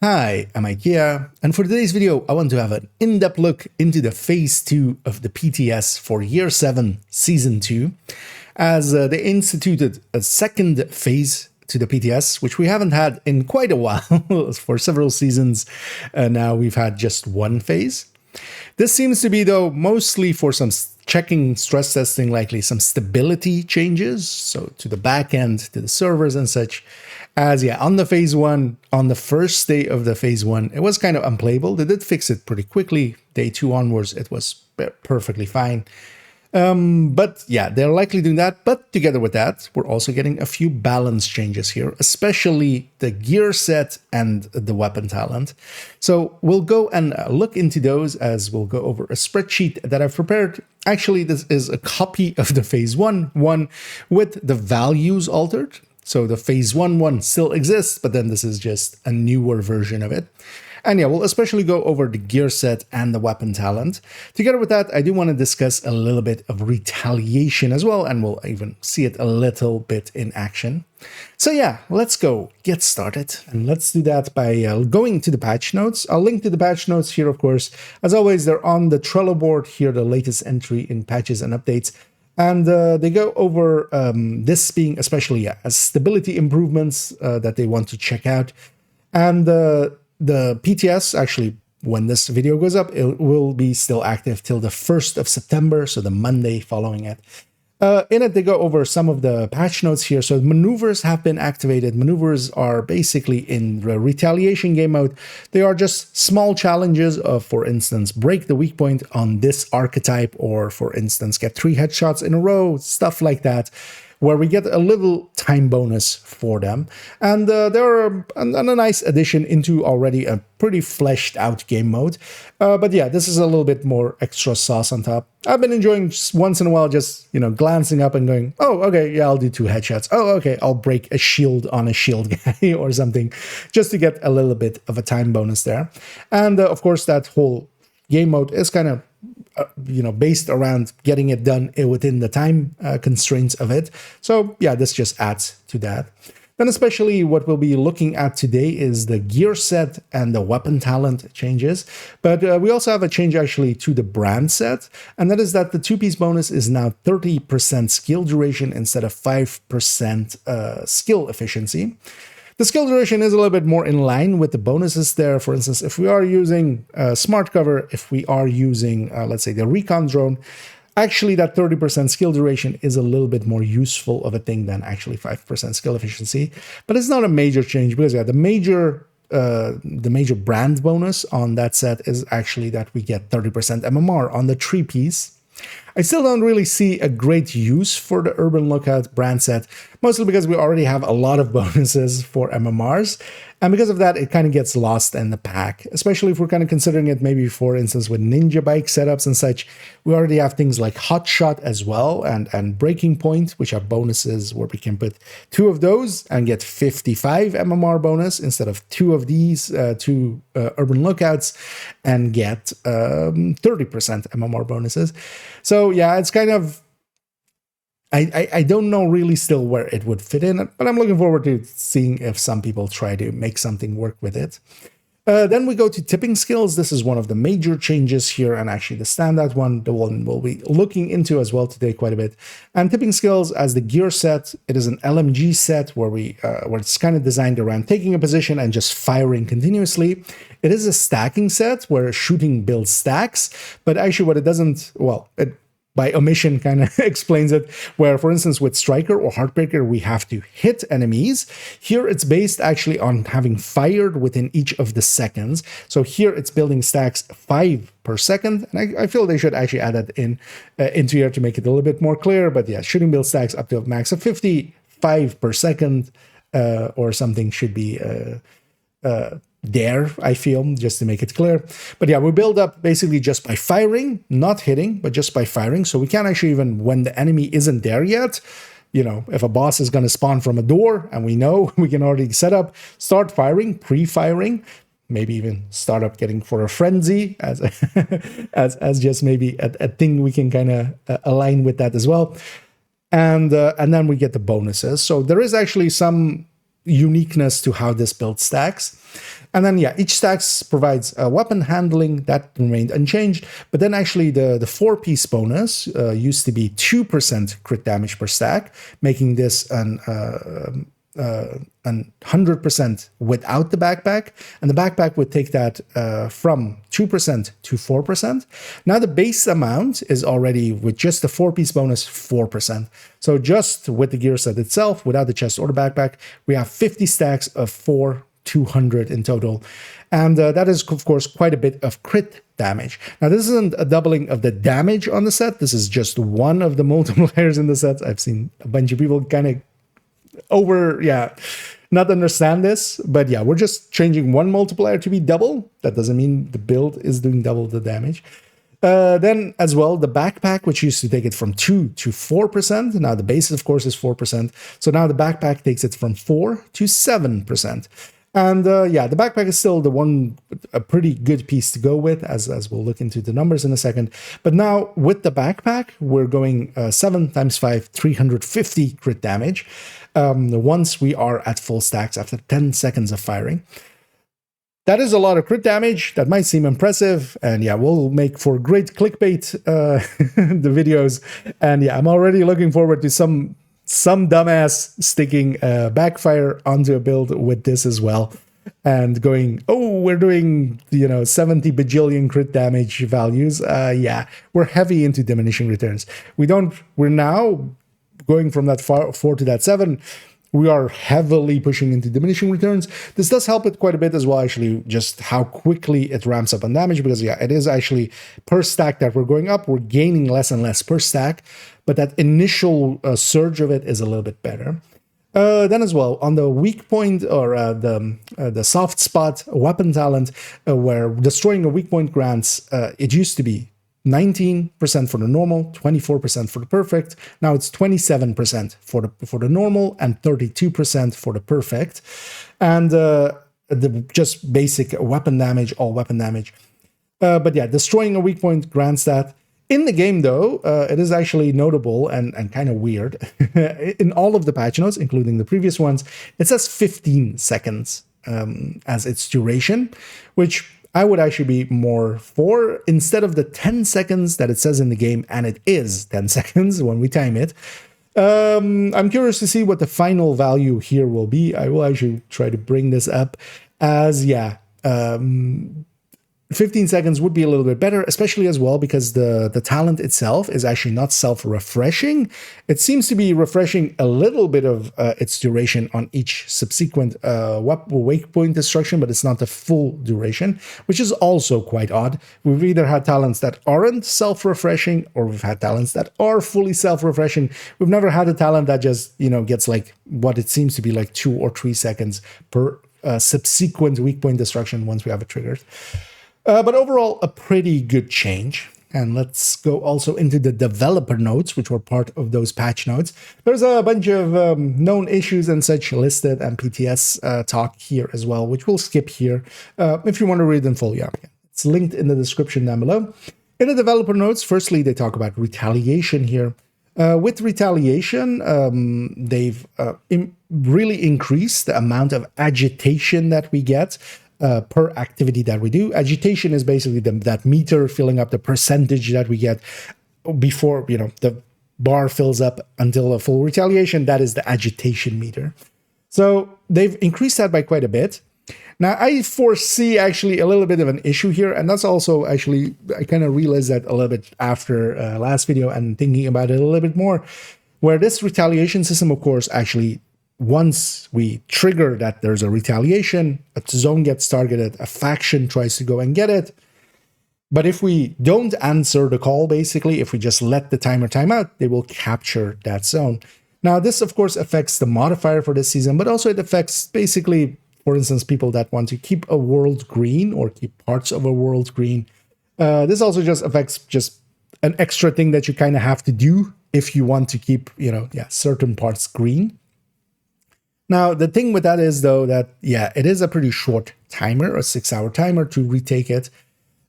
Hi, I'm IKEA, and for today's video, I want to have an in-depth look into the Phase 2 of the PTS for Year 7, Season 2, as they instituted a second phase to the PTS, which we haven't had in quite a while. For several seasons now, we've had just one phase. This seems to be, though, mostly for some checking, stress testing, likely some stability changes, so to the back end, to the servers and such. As on the phase 1, on the first day of the phase 1, it was kind of unplayable. They did fix it pretty quickly. Day 2 onwards, it was perfectly fine. But yeah, they're likely doing that. But together with that, we're also getting a few balance changes here, especially the gear set and the weapon talent. So we'll go and look into those as we'll go over a spreadsheet that I've prepared. Actually, this is a copy of the phase 1 one with the values altered. So the phase 1 one still exists, but then this is just a newer version of it. And yeah, we'll especially go over the gear set and the weapon talent. Together with that, I do want to discuss a little bit of retaliation as well, and we'll even see it a little bit in action. So yeah, let's go get started. And let's do that by going to the patch notes. I'll link to the patch notes here, of course. As always, they're on the Trello board here, the latest entry in patches and updates. And they go over this being especially stability improvements that they want to check out. And the PTS, actually, when this video goes up, it will be still active till the 1st of September, so the Monday following it. In it, they go over some of the patch notes here. So maneuvers have been activated. Maneuvers are basically in the retaliation game mode. They are just small challenges of, for instance, break the weak point on this archetype, or for instance, get 3 headshots in a row, stuff like that, where we get a little time bonus for them. And they're a nice addition into already a pretty fleshed out game mode. But yeah, this is a little bit more extra sauce on top. I've been enjoying once in a while just, glancing up and going, oh, okay, yeah, I'll do 2 headshots. Oh, okay, I'll break a shield on a shield guy or something, just to get a little bit of a time bonus there. And of course, that whole game mode is kind of based around getting it done within the time constraints of it. So yeah, this just adds to that. Then especially what we'll be looking at today is the gear set and the weapon talent changes. But we also have a change actually to the brand set, and that is that the 2-piece bonus is now 30% skill duration instead of 5% skill efficiency. The skill duration is a little bit more in line with the bonuses there. For instance, if we are using smart cover, if we are using, let's say, the recon drone, actually that 30% skill duration is a little bit more useful of a thing than actually 5% skill efficiency. But it's not a major change because the major brand bonus on that set is actually that we get 30% MMR on the 3-piece. I still don't really see a great use for the Urban Lookout brand set, mostly because we already have a lot of bonuses for MMRs. And because of that, it kind of gets lost in the pack, especially if we're kind of considering it maybe, for instance, with ninja bike setups and such. We already have things like Hot Shot as well and Breaking Point, which are bonuses where we can put 2 of those and get 55 MMR bonus instead of 2 of these 2 Urban Lookouts and get 30% MMR bonuses. So yeah, it's kind of, I don't know really still where it would fit in, but I'm looking forward to seeing if some people try to make something work with it. Then we go to tipping skills. This is one of the major changes here, and actually the standout one, the one we'll be looking into as well today quite a bit. And tipping skills as the gear set, it is an LMG set where it's kind of designed around taking a position and just firing continuously. It is a stacking set where shooting builds stacks, but actually what it doesn't, it by omission kind of explains it, where, for instance, with Striker or Heartbreaker, we have to hit enemies. Here, it's based actually on having fired within each of the seconds. So here, it's building stacks 5 per second. And I feel they should actually add that into here to make it a little bit more clear. But yeah, shooting build stacks up to a max of 55 per second or something should be there, I feel, just to make it clear. But yeah, we build up basically just by firing, not hitting, but just by firing. So we can actually, even when the enemy isn't there yet, if a boss is going to spawn from a door and we know, we can already set up, start firing, pre-firing, maybe even start up getting for a frenzy as as just maybe a thing we can kind of align with that as well. And then we get the bonuses. So there is actually some uniqueness to how this build stacks. And then, yeah, each stacks provides a weapon handling that remained unchanged. But then actually the 4-piece bonus used to be 2% crit damage per stack, making this an 100% without the backpack. And the backpack would take that from 2% to 4%. Now the base amount is already, with just the 4-piece bonus, 4%. So just with the gear set itself, without the chest or the backpack, we have 50 stacks of 200 in total. And that is, of course, quite a bit of crit damage. Now, this isn't a doubling of the damage on the set. This is just one of the multipliers in the set. I've seen a bunch of people kind of not understand this. But yeah, we're just changing one multiplier to be double. That doesn't mean the build is doing double the damage. Then as well, the backpack, which used to take it from 2 to 4%. Now the base, of course, is 4%. So now the backpack takes it from 4 to 7%. And yeah, the backpack is still a pretty good piece to go with, as we'll look into the numbers in a second. But now with the backpack, we're going 7 times 5, 350 crit damage once we are at full stacks after 10 seconds of firing. That is a lot of crit damage. That might seem impressive. And yeah, we'll make for great clickbait the videos. And yeah, I'm already looking forward to some dumbass sticking backfire onto a build with this as well, and going, oh, we're doing 70 bajillion crit damage values. Yeah, we're heavy into diminishing returns. We're now going from that 4 to that 7. We are heavily pushing into diminishing returns. This does help it quite a bit as well, actually, just how quickly it ramps up on damage, because yeah, it is actually per stack that we're going up. We're gaining less and less per stack, but that initial surge of it is a little bit better. Then as well, on the weak point, or the soft spot weapon talent, where destroying a weak point grants, it used to be 19% for the normal, 24% for the perfect. Now it's 27% for the normal and 32% for the perfect. And the just basic weapon damage, all weapon damage. But yeah, destroying a weak point grants that. In the game, though, it is actually notable and kind of weird. In all of the patch notes, including the previous ones, it says 15 seconds as its duration, which I would actually be more for, instead of the 10 seconds that it says in the game, and it is 10 seconds when we time it. I'm curious to see what the final value here will be. I will actually try to bring this up as, yeah, 15 seconds would be a little bit better, especially as well because the talent itself is actually not self-refreshing. It seems to be refreshing a little bit of its duration on each subsequent wake point destruction, but it's not the full duration, which is also quite odd. We've either had talents that aren't self-refreshing, or we've had talents that are fully self-refreshing. We've never had a talent that just, gets like what it seems to be like 2 or 3 seconds per subsequent weak point destruction once we have it triggered. But overall, a pretty good change. And let's go also into the developer notes, which were part of those patch notes. There's a bunch of known issues and such listed, and PTS talk here as well, which we'll skip here. If you want to read them full, yeah, it's linked in the description down below. In the developer notes, firstly, they talk about retaliation here. With retaliation, they've really increased the amount of agitation that we get per activity that we do. Agitation is basically that meter filling up the percentage that we get before, the bar fills up until a full retaliation. That is the agitation meter. So they've increased that by quite a bit. Now, I foresee actually a little bit of an issue here, and that's also actually, I kind of realized that a little bit after last video and thinking about it a little bit more, where this retaliation system, of course, actually, once we trigger that there's a retaliation, a zone gets targeted, a faction tries to go and get it. But if we don't answer the call, basically, if we just let the timer time out, they will capture that zone. Now, this, of course, affects the modifier for this season, but also it affects basically, for instance, people that want to keep a world green or keep parts of a world green. This also just affects just an extra thing that you kind of have to do if you want to keep, certain parts green. Now, the thing with that is, though, that, yeah, it is a pretty short timer, a 6-hour timer to retake it.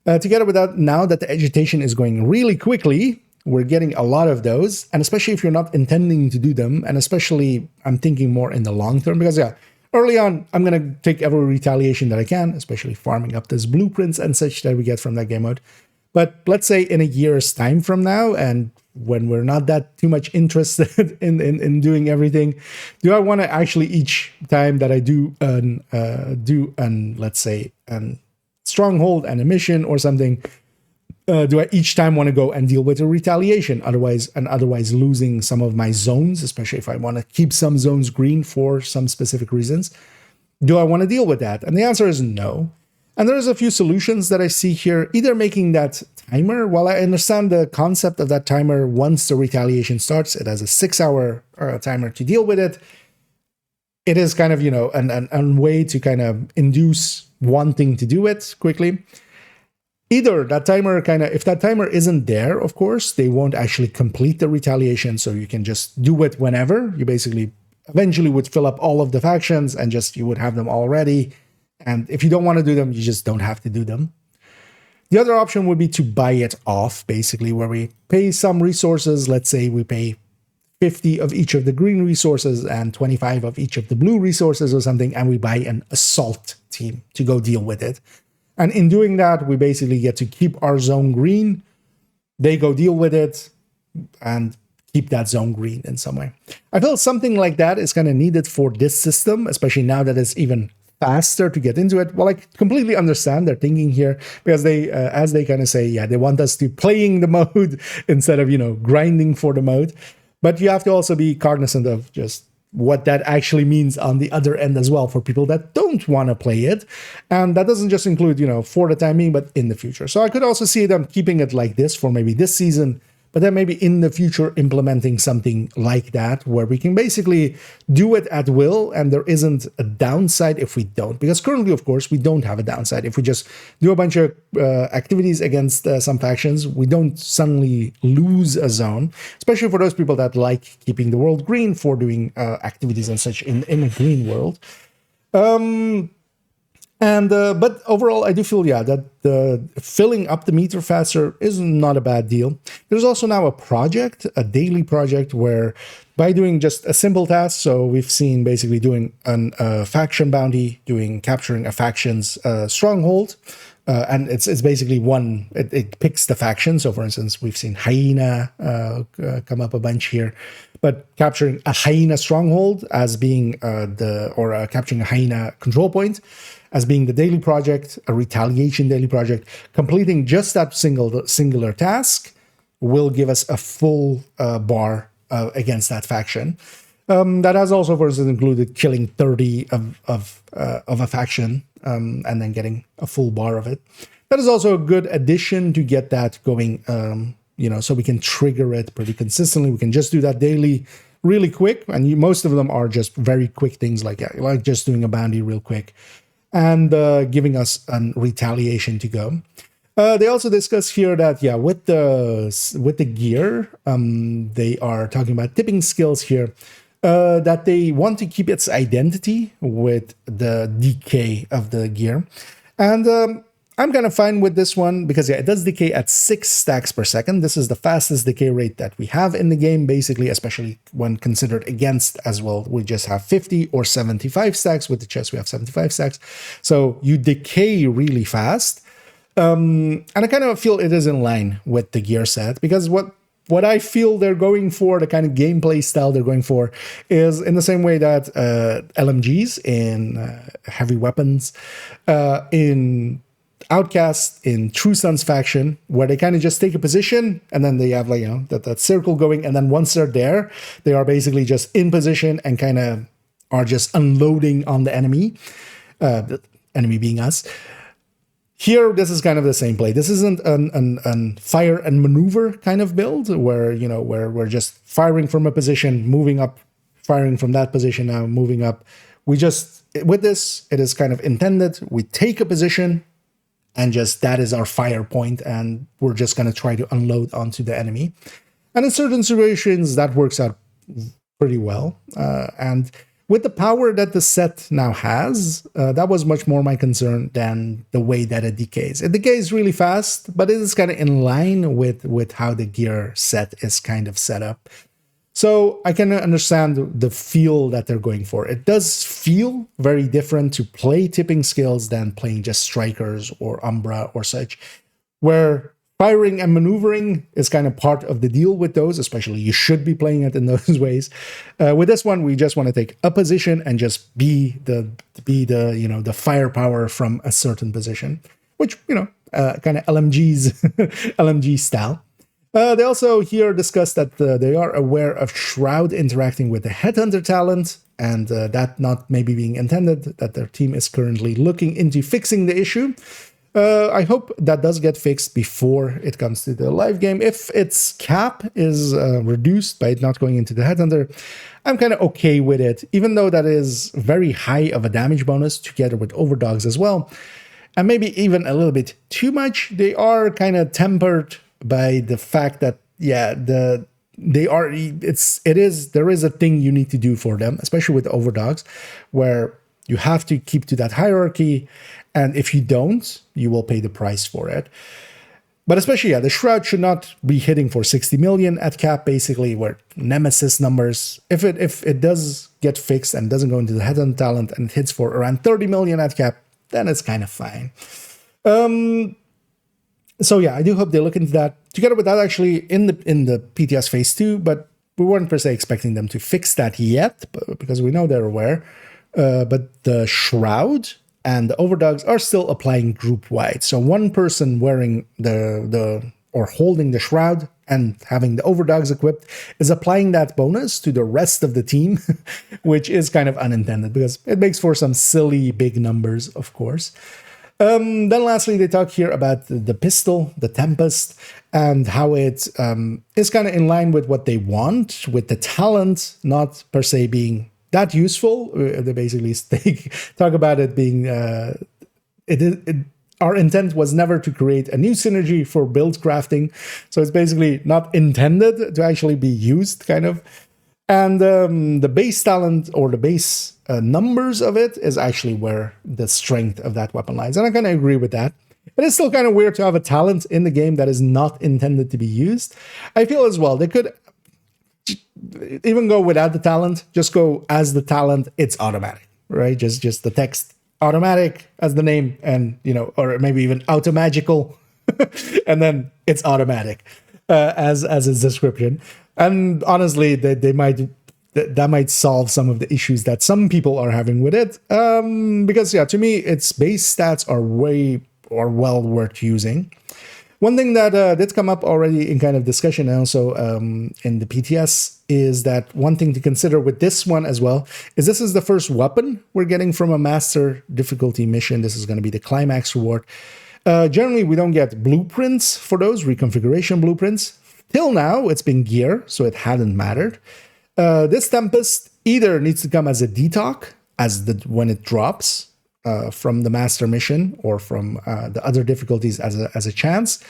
Together with that, now that the agitation is going really quickly, we're getting a lot of those, and especially if you're not intending to do them, and especially I'm thinking more in the long term, because, yeah, Early on, I'm going to take every retaliation that I can, especially farming up those blueprints and such that we get from that game mode. But let's say in a year's time from now, and when we're not that too much interested in doing everything, do I want to actually each time that I do an let's say an stronghold and a mission or something, do I each time want to go and deal with a retaliation, otherwise losing some of my zones, especially if I want to keep some zones green for some specific reasons? Do I want to deal with that? And the answer is no. And there's a few solutions that I see here, either making that timer. While I understand the concept of that timer, once the retaliation starts, it has a 6-hour timer to deal with it. It is kind of, a way to kind of induce wanting to do it quickly. Either that timer if that timer isn't there, of course, they won't actually complete the retaliation. So you can just do it whenever. You basically eventually would fill up all of the factions and you would have them all ready. And if you don't want to do them, you just don't have to do them. The other option would be to buy it off, basically, where we pay some resources. Let's say we pay 50 of each of the green resources and 25 of each of the blue resources or something, and we buy an assault team to go deal with it. And in doing that, we basically get to keep our zone green. They go deal with it and keep that zone green in some way. I feel something like that is kind of needed for this system, especially now that it's even faster to get into it. Well, I completely understand their thinking here, because they, as they kind of say, they want us to playing the mode instead of, grinding for the mode. But you have to also be cognizant of just what that actually means on the other end as well for people that don't want to play it. And that doesn't just include, for the time being, but in the future. So I could also see them keeping it like this for maybe this season, but then maybe in the future implementing something like that where we can basically do it at will and there isn't a downside if we don't. Because currently, of course, we don't have a downside. If we just do a bunch of activities against some factions, we don't suddenly lose a zone, especially for those people that like keeping the world green for doing activities and such in a green world. But overall, I do feel, that filling up the meter faster is not a bad deal. There's also now a daily project, where by doing just a simple task, so we've seen basically doing a faction bounty, capturing a faction's stronghold, and it's basically it picks the faction. So for instance, we've seen Hyena come up a bunch here, but capturing a Hyena stronghold as being capturing a Hyena control point as being the daily project, a retaliation daily project, completing just that singular task will give us a full bar against that faction. That has also, for instance, included killing 30 of a faction and then getting a full bar of it. That is also a good addition to get that going, so we can trigger it pretty consistently. We can just do that daily really quick, and most of them are just very quick things like just doing a bounty real quick and giving us a retaliation to go. They also discuss here that, with the gear, they are talking about tipping skills here, that they want to keep its identity with the decay of the gear. And I'm kind of fine with this one because, it does decay at 6 stacks per second. This is the fastest decay rate that we have in the game, basically, especially when considered against as well. We just have 50 or 75 stacks. With the chest, we have 75 stacks. So you decay really fast. And I kind of feel it is in line with the gear set, because what I feel they're going for, the kind of gameplay style they're going for, is in the same way that LMGs in heavy weapons, in Outcast, in True Sun's faction, where they kind of just take a position and then they have that circle going, and then once they're there, they are basically just in position and kind of are just unloading on the enemy, the enemy being us. Here, this is kind of the same play. This isn't an fire and maneuver kind of build where we're just firing from a position, moving up, firing from that position, now moving up. With this, it is kind of intended. We take a position, and that is our fire point, and we're just going to try to unload onto the enemy. And in certain situations, that works out pretty well. And with the power that the set now has, that was much more my concern than the way that it decays. It decays really fast, but it is kind of in line with how the gear set is kind of set up. So I can understand the feel that they're going for. It does feel very different to play tipping skills than playing just strikers or Umbra or such, where firing and maneuvering is kind of part of the deal with those, especially you should be playing it in those ways. With this one, we just want to take a position and just be the the firepower from a certain position, which, kind of LMG style. They also here discuss that they are aware of Shroud interacting with the Headhunter talent, and that not maybe being intended, that their team is currently looking into fixing the issue. I hope that does get fixed before it comes to the live game. If its cap is reduced by it not going into the Headhunter, I'm kind of okay with it, even though that is very high of a damage bonus together with Overdogs as well. And maybe even a little bit too much. They are kind of tempered by the fact that, there is a thing you need to do for them, especially with Overdogs, where you have to keep to that hierarchy, and if you don't, you will pay the price for it. But especially, the Shroud should not be hitting for 60 million at cap, basically, where Nemesis numbers, if it does get fixed and doesn't go into the Headhunter talent and it hits for around 30 million at cap, then it's kind of fine. So yeah, I do hope they look into that. Together with that, actually, in the PTS Phase 2, but we weren't per se expecting them to fix that yet, because we know they're aware. But the Shroud and the Overdogs are still applying group-wide. So one person wearing or holding the Shroud and having the Overdogs equipped is applying that bonus to the rest of the team, which is kind of unintended because it makes for some silly big numbers, of course. Then lastly, they talk here about the pistol, the Tempest, and how it is kind of in line with what they want, with the talent not per se being that useful. They basically talk about it being... our intent was never to create a new synergy for build crafting, so it's basically not intended to actually be used, kind of. And the base talent or the base numbers of it is actually where the strength of that weapon lies. And I kind of agree with that. But it's still kind of weird to have a talent in the game that is not intended to be used. I feel as well, they could even go without the talent, just go as the talent, it's automatic, right? Just the text automatic as the name, and, or maybe even automagical, and then it's automatic as its description. And honestly, that might solve some of the issues that some people are having with it. Because to me, its base stats are well worth using. One thing that did come up already in kind of discussion and also in the PTS is that one thing to consider with this one as well is this is the first weapon we're getting from a master difficulty mission. This is going to be the climax reward. Generally, we don't get blueprints for those, reconfiguration blueprints. Till now, it's been gear, so it hadn't mattered. This Tempest either needs to come as a detox when it drops from the master mission or from the other difficulties as a chance,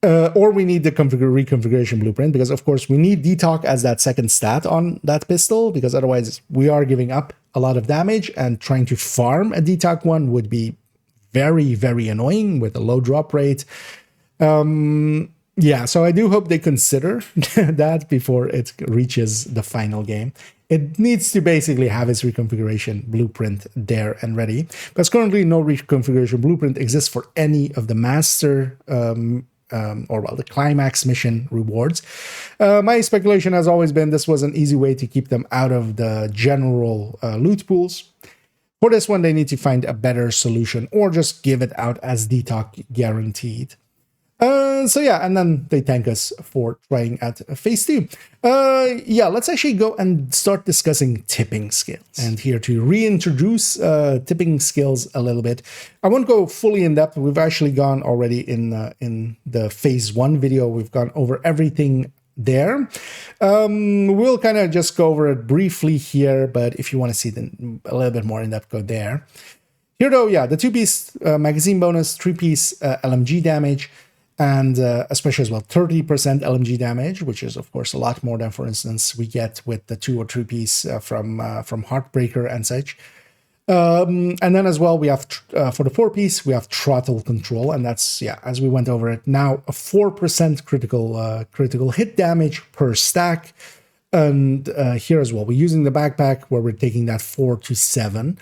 or we need the reconfiguration blueprint, because of course we need detox as that second stat on that pistol, because otherwise we are giving up a lot of damage, and trying to farm a detox one would be very, very annoying with a low drop rate. So I do hope they consider that before it reaches the final game. It needs to basically have its reconfiguration blueprint there and ready, because currently no reconfiguration blueprint exists for any of the master the climax mission rewards. My speculation has always been this was an easy way to keep them out of the general loot pools. For this one, they need to find a better solution, or just give it out as detox guaranteed. And then they thank us for trying at Phase 2. Let's actually go and start discussing tipping skills. And here to reintroduce tipping skills a little bit. I won't go fully in depth. We've actually gone already in the Phase 1 video. We've gone over everything there. We'll kind of just go over it briefly here, but if you want to see a little bit more in depth, go there. Here though, the 2-piece magazine bonus, 3-piece LMG damage, and especially as well 30% LMG damage, which is of course a lot more than, for instance, we get with the 2 or 3-piece from Heartbreaker and such. And then as well, we have for the 4-piece, we have throttle control, and that's, yeah, as we went over it, now a 4% critical hit damage per stack. And here as well, we're using the backpack where we're taking that 4 to 7.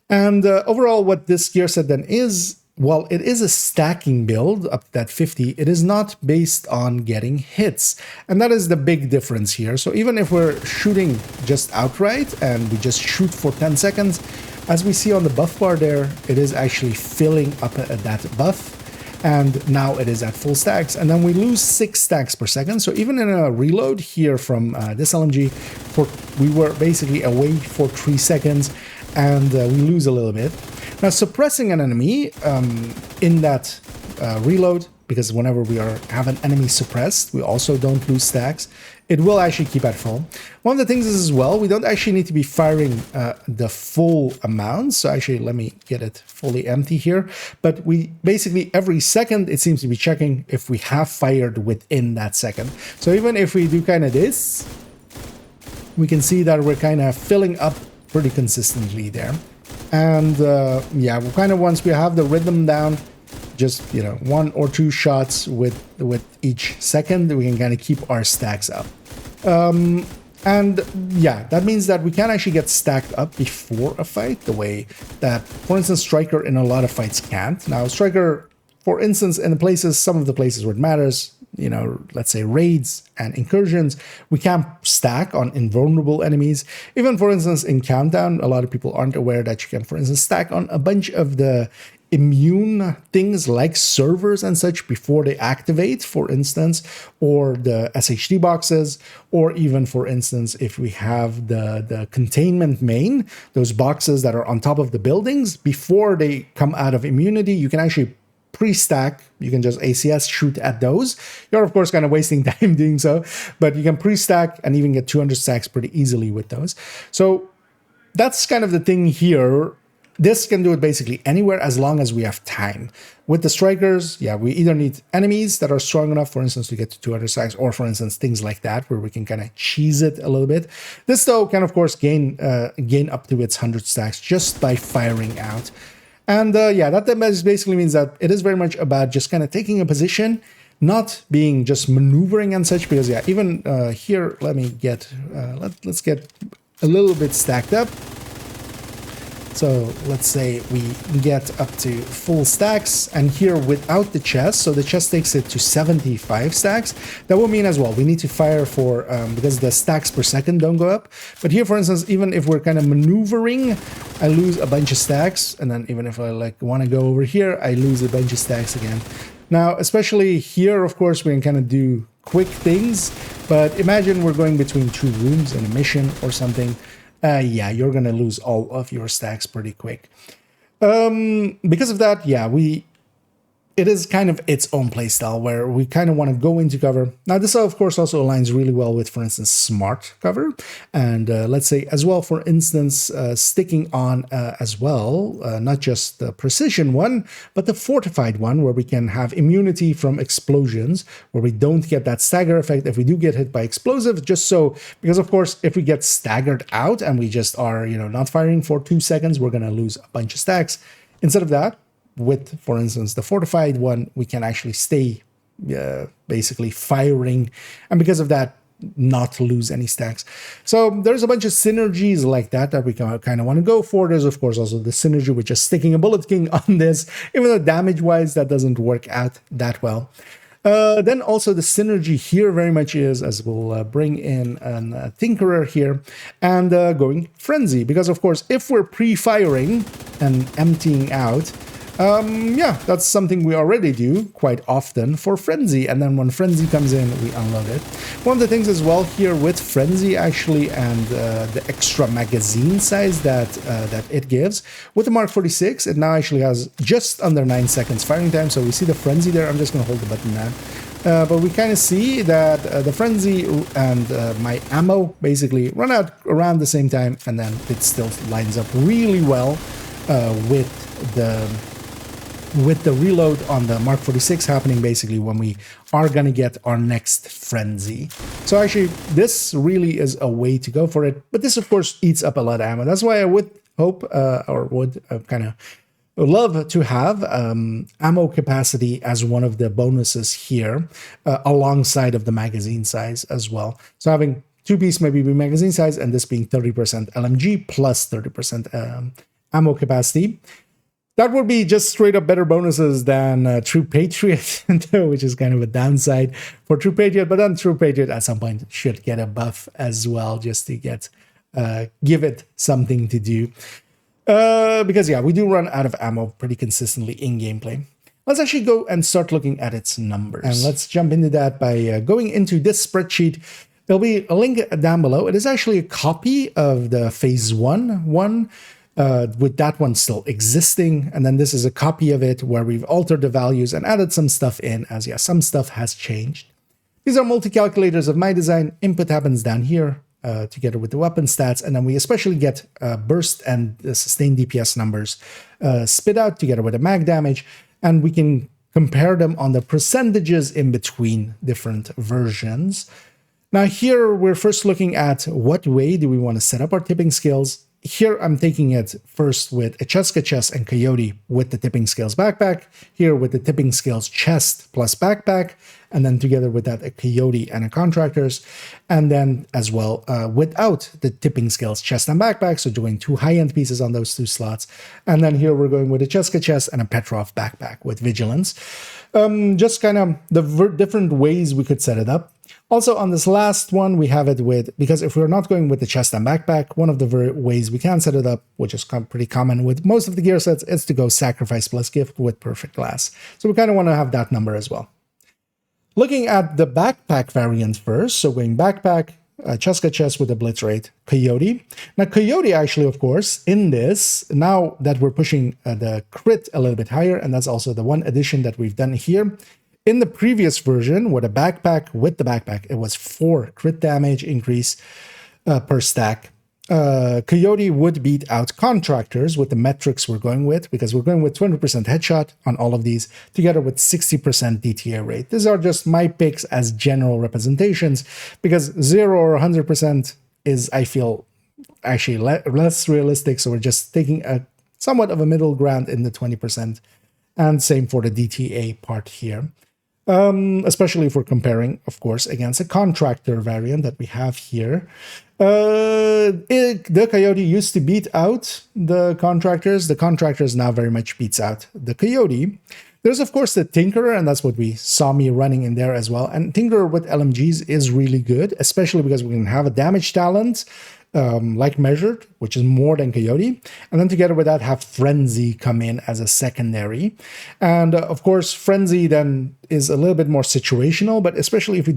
And overall, what this gear set then is, well, it is a stacking build up to that 50. It is not based on getting hits. And that is the big difference here. So even if we're shooting just outright and we just shoot for 10 seconds, as we see on the buff bar there, it is actually filling up at that buff. And now it is at full stacks. And then we lose 6 stacks per second. So even in a reload here from this LMG, we were basically away for 3 seconds and we lose a little bit. Now, suppressing an enemy in that reload, because whenever we have an enemy suppressed, we also don't lose stacks. It will actually keep at full. One of the things is as well, we don't actually need to be firing the full amount. So actually, let me get it fully empty here. But we basically, every second, it seems to be checking if we have fired within that second. So even if we do kind of this, we can see that we're kind of filling up pretty consistently there. And yeah, we kind of, once we have the rhythm down, just, you know, 1 or 2 shots with each second, we can kind of keep our stacks up. And yeah, that means that we can actually get stacked up before a fight, the way that, for instance, Striker in a lot of fights can't. Now, Striker, for instance, in the places, some of the places where it matters, you know, let's say raids and incursions, we can't stack on invulnerable enemies. Even, for instance, in Countdown, a lot of people aren't aware that you can, for instance, stack on a bunch of the immune things like servers and such before they activate, for instance, or the SHD boxes, or even, for instance, if we have the containment main, those boxes that are on top of the buildings, before they come out of immunity, you can actually pre-stack. You can just ACS shoot at those. You're, of course, kind of wasting time doing so, but you can pre-stack and even get 200 stacks pretty easily with those. So that's kind of the thing here. This can do it basically anywhere as long as we have time. With the Strikers, yeah, we either need enemies that are strong enough, for instance, to get to 200 stacks, or, for instance, things like that, where we can kind of cheese it a little bit. This, though, can, of course, gain up to its 100 stacks just by firing out. And yeah, that basically means that it is very much about just kind of taking a position, not being just maneuvering and such, because yeah, even here, let me get, let's get a little bit stacked up. So let's say we get up to full stacks, and here without the chest, so the chest takes it to 75 stacks. That will mean as well, we need to fire for, because the stacks per second don't go up. But here, for instance, even if we're kind of maneuvering, I lose a bunch of stacks. And then even if I like want to go over here, I lose a bunch of stacks again. Now, especially here, of course, we can kind of do quick things, but imagine we're going between 2 rooms in a mission or something. Yeah, you're going to lose all of your stacks pretty quick. Because of that, yeah, it is kind of its own playstyle where we kind of want to go into cover. Now, this, of course, also aligns really well with, for instance, smart cover. And let's say as well, for instance, sticking on as well, not just the precision one, but the fortified one, where we can have immunity from explosions, where we don't get that stagger effect if we do get hit by explosive, just so, because of course, if we get staggered out and we just are, you know, not firing for 2 seconds, we're going to lose a bunch of stacks. Instead of that, with, for instance, the fortified one, we can actually stay basically firing, and because of that, not lose any stacks. So there's a bunch of synergies like that we kind of want to go for. There's, of course, also the synergy with just sticking a Bullet King on this, even though damage-wise, that doesn't work out that well. Then also the synergy here very much is, as we'll bring in a Tinkerer here, and going Frenzy. Because, of course, if we're pre-firing and emptying out, yeah, that's something we already do quite often for Frenzy, and then when Frenzy comes in, we unload it. One of the things as well here with Frenzy, actually, and the extra magazine size that it gives, with the Mark 46, it now actually has just under 9 seconds firing time, so we see the Frenzy there. I'm just going to hold the button now. But we kind of see that the Frenzy and my ammo basically run out around the same time, and then it still lines up really well with the reload on the Mark 46 happening basically when we are going to get our next Frenzy. So actually, this really is a way to go for it. But this, of course, eats up a lot of ammo. That's why hope or would kind of love to have ammo capacity as one of the bonuses here, alongside of the magazine size as well. So having two-piece maybe magazine size, and this being 30% LMG plus 30% ammo capacity. That would be just straight up better bonuses than True Patriot, which is kind of a downside for True Patriot. But then True Patriot at some point should get a buff as well, just to get give it something to do. Because yeah, we do run out of ammo pretty consistently in gameplay. Let's actually go and start looking at its numbers. And let's jump into that by going into this spreadsheet. There'll be a link down below. It is actually a copy of the Phase 1 one, with that one still existing. And then this is a copy of it where we've altered the values and added some stuff in, as yeah, some stuff has changed. These are multi-calculators of my design. Input happens down here, together with the weapon stats. And then we especially get burst and sustained DPS numbers spit out together with the mag damage. And we can compare them on the percentages in between different versions. Now here, we're first looking at what way do we want to set up our tipping scales. Here, I'm taking it first with a chest and Coyote with the tipping scales backpack. Here with the tipping scales chest plus backpack. And then together with that, a Coyote and a Contractors. And then as well, without the tipping scales chest and backpack. So doing two high-end pieces on those two slots. And then here we're going with a chest and a Petrov backpack with Vigilance. Just kind of the different ways we could set it up. Also, on this last one, we have it with, because if we're not going with the chest and backpack, one of the ways we can set it up, which is pretty common with most of the gear sets, is to go sacrifice plus gift with perfect glass. So we kind of want to have that number as well. Looking at the backpack variant first, so going backpack, chest with a blitz rate, Coyote. Now, Coyote actually, of course, in this, now that we're pushing the crit a little bit higher, and that's also the one addition that we've done here. In the previous version, with the backpack, it was 4 crit damage increase per stack. Coyote would beat out Contractors with the metrics we're going with, because we're going with 20% headshot on all of these, together with 60% DTA rate. These are just my picks as general representations, because 0 or 100% is, I feel, actually less realistic, so we're just taking a somewhat of a middle ground in the 20%, and same for the DTA part here. Especially if we're comparing, of course, against a Contractor variant that we have here. The Coyote used to beat out the Contractors. The Contractors now very much beats out the Coyote. There's, of course, the Tinkerer, and that's what we saw me running in there as well. And Tinkerer with LMGs is really good, especially because we can have a damage talent, like measured, which is more than Coyote. And then together with that, have Frenzy come in as a secondary. And of course, Frenzy then is a little bit more situational, but especially if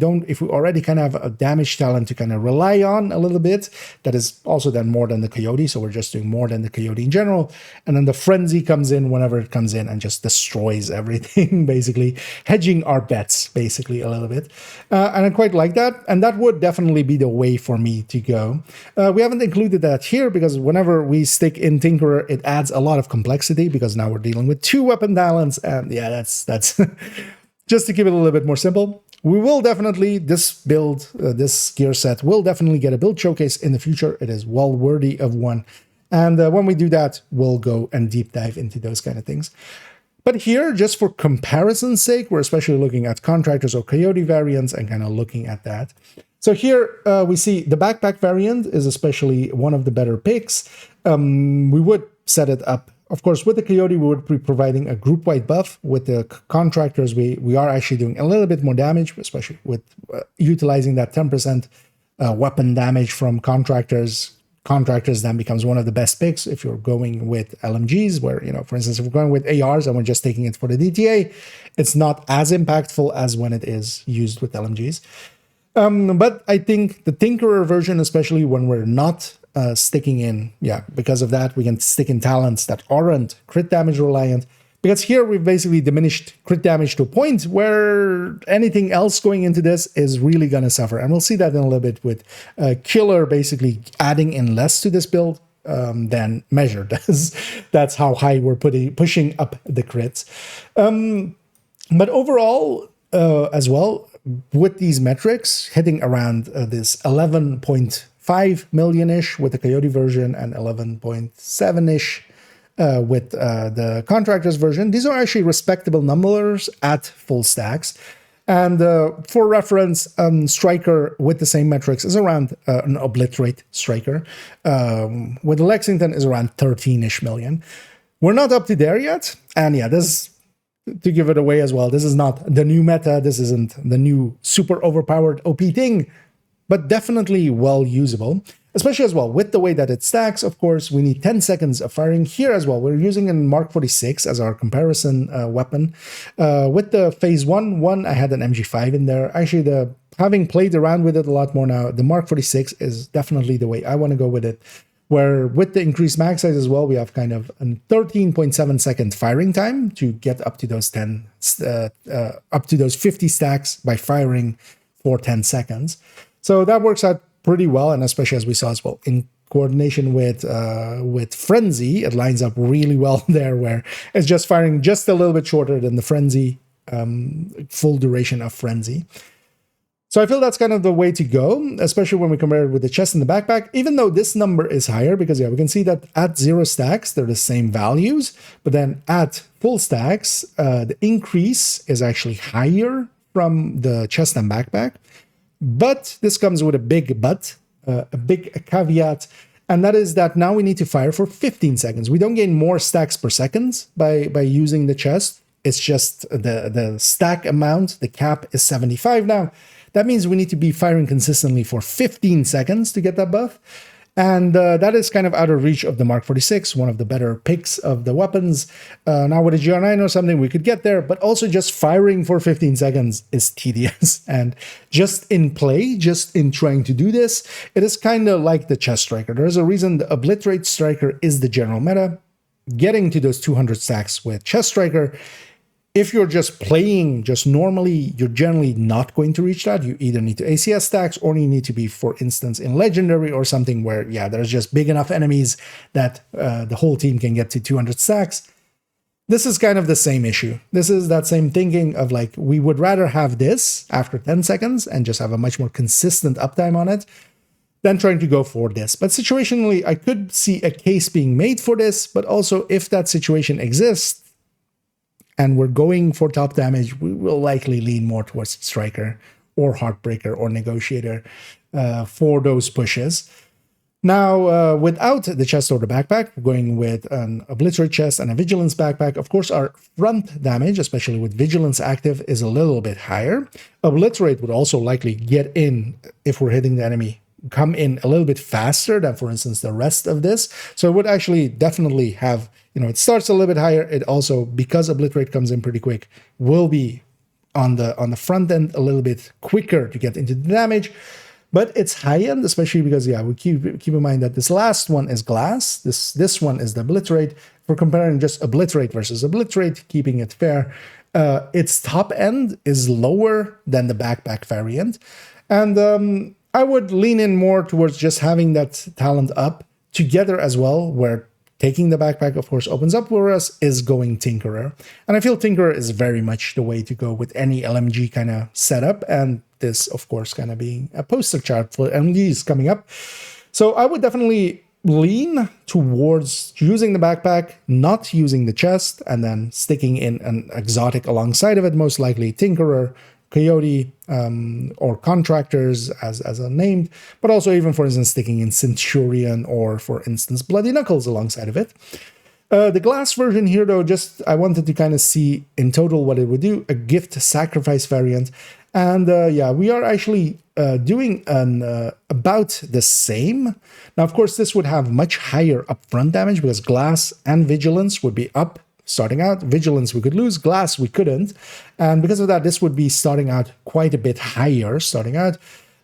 we already kind of have a damage talent to kind of rely on a little bit, that is also then more than the Coyote. So we're just doing more than the Coyote in general. And then the Frenzy comes in whenever it comes in and just destroys everything, basically hedging our bets basically a little bit. And I quite like that. And that would definitely be the way for me to go. We haven't included that here because whenever we stick in Tinkerer, it adds a lot of complexity because now we're dealing with 2 weapon talents. And yeah, that's just to keep it a little bit more simple. We will definitely, this build, this gear set will definitely get a build showcase in the future. It is well worthy of one. And when we do that, we'll go and deep dive into those kind of things. But here, just for comparison's sake, we're especially looking at Contractors or Coyote variants and kind of looking at that. So here we see the backpack variant is especially one of the better picks. We would set it up, of course, with the Coyote, we would be providing a group-wide buff. With the Contractors, we are actually doing a little bit more damage, especially with utilizing that 10% weapon damage from Contractors. Contractors then becomes one of the best picks if you're going with LMGs, where, you know, for instance, if we're going with ARs and we're just taking it for the DTA, it's not as impactful as when it is used with LMGs. But I think the Tinkerer version, especially when we're not sticking in, because of that, we can stick in talents that aren't crit damage reliant. Because here we've basically diminished crit damage to a point where anything else going into this is really going to suffer. And we'll see that in a little bit with Killer basically adding in less to this build than Measure does. That's how high we're pushing up the crits. But overall, as well, with these metrics hitting around this 11.5 5 million-ish with the Coyote version and 11.7-ish with the Contractors version. These are actually respectable numbers at full stacks. And for reference, Striker with the same metrics is around an Obliterate Striker. With Lexington is around 13-ish million. We're not up to there yet. And yeah, this, to give it away as well, this is not the new meta. This isn't the new super overpowered OP thing, but definitely well usable. Especially as well with the way that it stacks. Of course, we need 10 seconds of firing here as well. We're using a Mark 46 as our comparison weapon. With the Phase 1, I had an MG5 in there. Actually, having played around with it a lot more now, the Mark 46 is definitely the way I want to go with it. Where with the increased mag size as well, we have kind of a 13.7 second firing time to get up to those 50 stacks by firing for 10 seconds. So that works out pretty well, and especially as we saw as well in coordination with Frenzy, it lines up really well there, where it's just firing just a little bit shorter than the Frenzy full duration of Frenzy. So I feel that's kind of the way to go, especially when we compare it with the chest and the backpack, even though this number is higher, because yeah, we can see that at 0 stacks, they're the same values, but then at full stacks, the increase is actually higher from the chest and backpack. But this comes with a big but, a big caveat, and that is that now we need to fire for 15 seconds. We don't gain more stacks per second by using the chest. It's just the stack amount, the cap is 75 now. That means we need to be firing consistently for 15 seconds to get that buff. And that is kind of out of reach of the Mark 46, one of the better picks of the weapons. Now with a GR9 or something, we could get there, but also just firing for 15 seconds is tedious. And just in play, just in trying to do this, it is kind of like the chest striker. There's a reason the Obliterate Striker is the general meta. Getting to those 200 stacks with chest striker, if you're just playing just normally, you're generally not going to reach that. You either need to ACS stacks or you need to be, for instance, in Legendary or something where, yeah, there's just big enough enemies that the whole team can get to 200 stacks. This is kind of the same issue. This is that same thinking of like, we would rather have this after 10 seconds and just have a much more consistent uptime on it than trying to go for this. But situationally, I could see a case being made for this, but also if that situation exists, and we're going for top damage, we will likely lean more towards Striker or Heartbreaker or Negotiator for those pushes. Now, without the chest or the backpack, we're going with an Obliterate chest and a Vigilance backpack. Of course, our front damage, especially with Vigilance active, is a little bit higher. Obliterate would also likely get in, if we're hitting the enemy, come in a little bit faster than, for instance, the rest of this. So it would actually definitely have, it starts a little bit higher. It also, because Obliterate comes in pretty quick, will be on the front end a little bit quicker to get into the damage. But it's high end, especially because, yeah, we keep in mind that this last one is glass. This one is the Obliterate. If we're comparing just Obliterate versus Obliterate, keeping it fair, its top end is lower than the backpack variant. And I would lean in more towards just having that talent up together as well, where taking the backpack, of course, opens up for us, is going Tinkerer. And I feel Tinkerer is very much the way to go with any LMG kind of setup. And this, of course, kind of being a poster chart for LMGs coming up. So I would definitely lean towards using the backpack, not using the chest, and then sticking in an exotic alongside of it, most likely Tinkerer, Coyote, or Contractors as named, but also even, for instance, sticking in Centurion or, for instance, Bloody Knuckles alongside of it. The glass version here, though, just I wanted to kind of see in total what it would do, a gift sacrifice variant. And yeah, we are actually doing about the same. Now, of course, this would have much higher upfront damage because glass and vigilance would be up. Starting out, vigilance we could lose, glass we couldn't, and because of that, this would be starting out quite a bit higher, starting out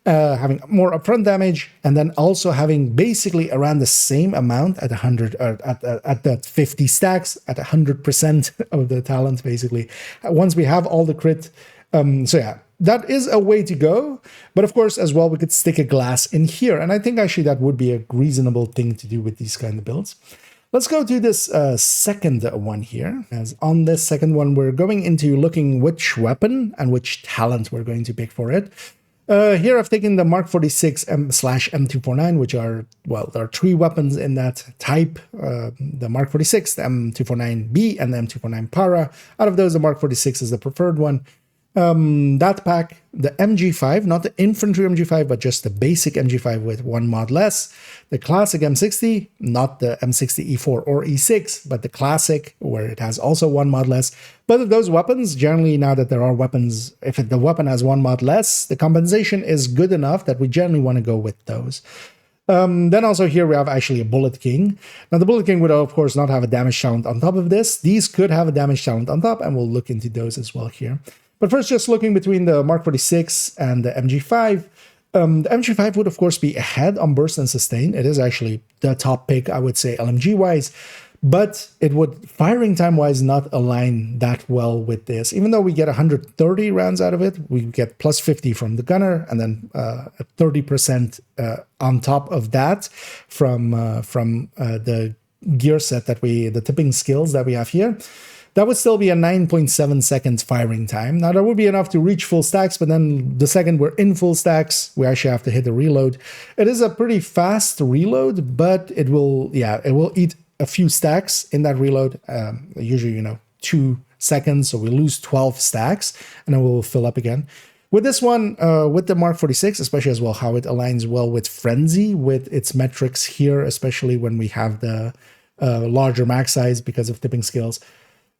having more upfront damage, and then also having basically around the same amount at 100 or at that 50 stacks at 100% of the talent, basically. Once we have all the crit, so yeah, that is a way to go. But of course, as well, we could stick a glass in here, and I think actually that would be a reasonable thing to do with these kind of builds. Let's go to this second one here. As on this second one, we're going into looking which weapon and which talent we're going to pick for it. Here I've taken the Mark 46 M/M249, which are, well, there are 3 weapons in that type. The Mark 46, the M249B, and the M249 Para. Out of those, the Mark 46 is the preferred one. That pack, the MG5, not the infantry MG5, but just the basic MG5 with 1 mod less. The classic M60, not the M60 E4 or E6, but the classic, where it has also 1 mod less. Both of those weapons, generally now that there are weapons, if the weapon has 1 mod less, the compensation is good enough that we generally want to go with those. Then also here we have actually a Bullet King. Now the Bullet King would of course not have a damage talent on top of this. These could have a damage talent on top, and we'll look into those as well here. But first, just looking between the Mark 46 and the MG5, the MG5 would of course be ahead on burst and sustain. It is actually the top pick, I would say, LMG-wise, but it would, firing time-wise, not align that well with this. Even though we get 130 rounds out of it, we get plus 50 from the gunner, and then 30% on top of that from the gear set that the tipping skills that we have here. That would still be a 9.7 seconds firing time. Now, that would be enough to reach full stacks, but then the second we're in full stacks, we actually have to hit the reload. It is a pretty fast reload, but it will eat a few stacks in that reload. Usually, 2 seconds, so we lose 12 stacks, and then we'll fill up again. With this one, with the Mark 46, especially as well, how it aligns well with Frenzy, with its metrics here, especially when we have the larger max size because of tipping skills.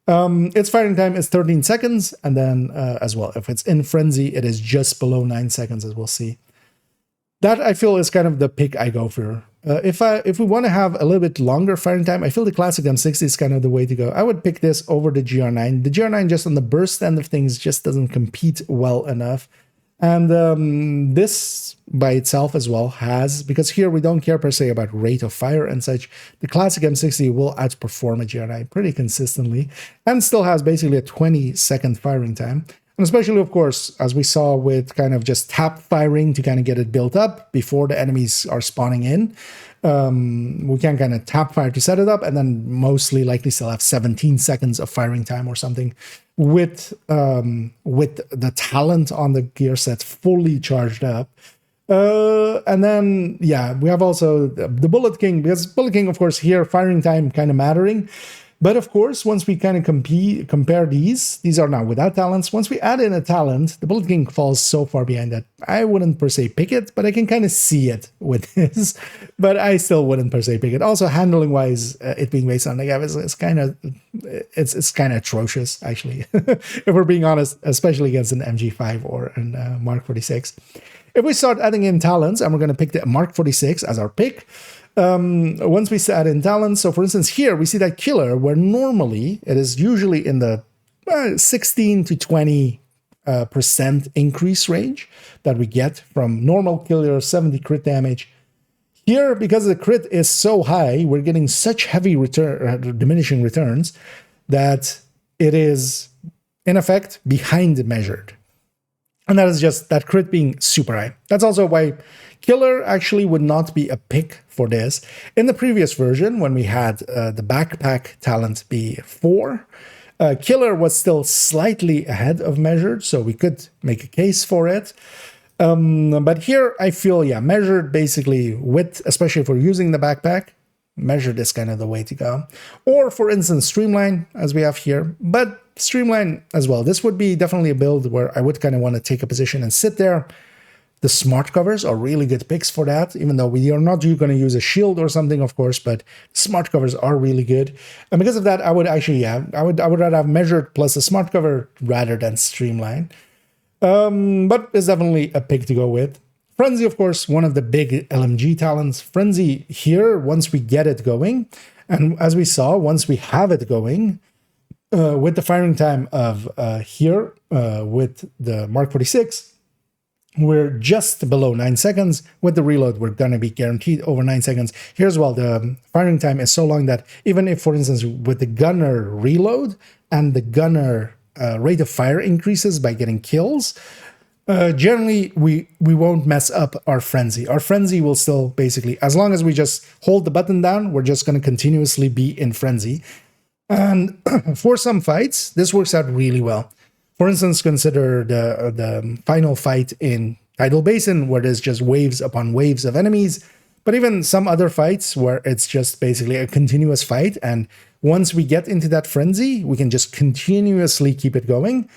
Its firing time is 13 seconds, and then as well, if it's in Frenzy, it is just below 9 seconds, as we'll see. That, I feel, is kind of the pick I go for. If we want to have a little bit longer firing time, I feel the classic M60 is kind of the way to go. I would pick this over the GR9. The GR9, just on the burst end of things, just doesn't compete well enough. And this by itself as well has, because here we don't care per se about rate of fire and such, the classic M60 will outperform a GR9 pretty consistently, and still has basically a 20-second firing time. And especially, of course, as we saw with kind of just tap firing to kind of get it built up before the enemies are spawning in. We can kind of tap fire to set it up, and then mostly likely still have 17 seconds of firing time or something with the talent on the gear set fully charged up. And then, yeah, we have also the Bullet King, because Bullet King, of course, here, firing time kind of mattering. But of course, once we kind of compare these are now without talents. Once we add in a talent, the Bullet King falls so far behind that I wouldn't per se pick it, but I can kind of see it with this. But I still wouldn't per se pick it. Also, handling wise, it being based on the gap is kind of atrocious, actually, if we're being honest, especially against an MG5 or an Mark 46. If we start adding in talents, and we're going to pick the Mark 46 as our pick. Once we add in talents, so for instance here we see that killer, where normally it is usually in the 16 to 20% increase range that we get from normal killer, 70 crit damage. Here, because the crit is so high, we're getting such heavy diminishing returns that it is in effect behind measured. And that is just that crit being super high. That's also why Killer actually would not be a pick for this. In the previous version, when we had the backpack talent be 4, Killer was still slightly ahead of Measured, so we could make a case for it. But here, I feel, yeah, Measured basically with, especially if we're using the backpack, Measured is kind of the way to go. Or, for instance, Streamline, as we have here. But Streamline as well. This would be definitely a build where I would kind of want to take a position and sit there. The smart covers are really good picks for that, even though we are not going to use a shield or something, of course, but smart covers are really good. And because of that, I would actually, yeah, I would rather have Measured plus a smart cover rather than Streamline. But it's definitely a pick to go with. Frenzy, of course, one of the big LMG talents. Frenzy here, once we get it going, and as we saw, once we have it going, with the firing time of here, with the Mark 46, we're just below 9 seconds. With the reload, we're going to be guaranteed over 9 seconds. Here's well, the firing time is so long that even if, for instance, with the gunner reload and the gunner rate of fire increases by getting kills, generally we won't mess up our frenzy. Our frenzy will still basically, as long as we just hold the button down, we're just going to continuously be in frenzy. And for some fights, this works out really well. For instance, consider the final fight in Tidal Basin, where there's just waves upon waves of enemies, but even some other fights where it's just basically a continuous fight. And once we get into that frenzy, we can just continuously keep it going.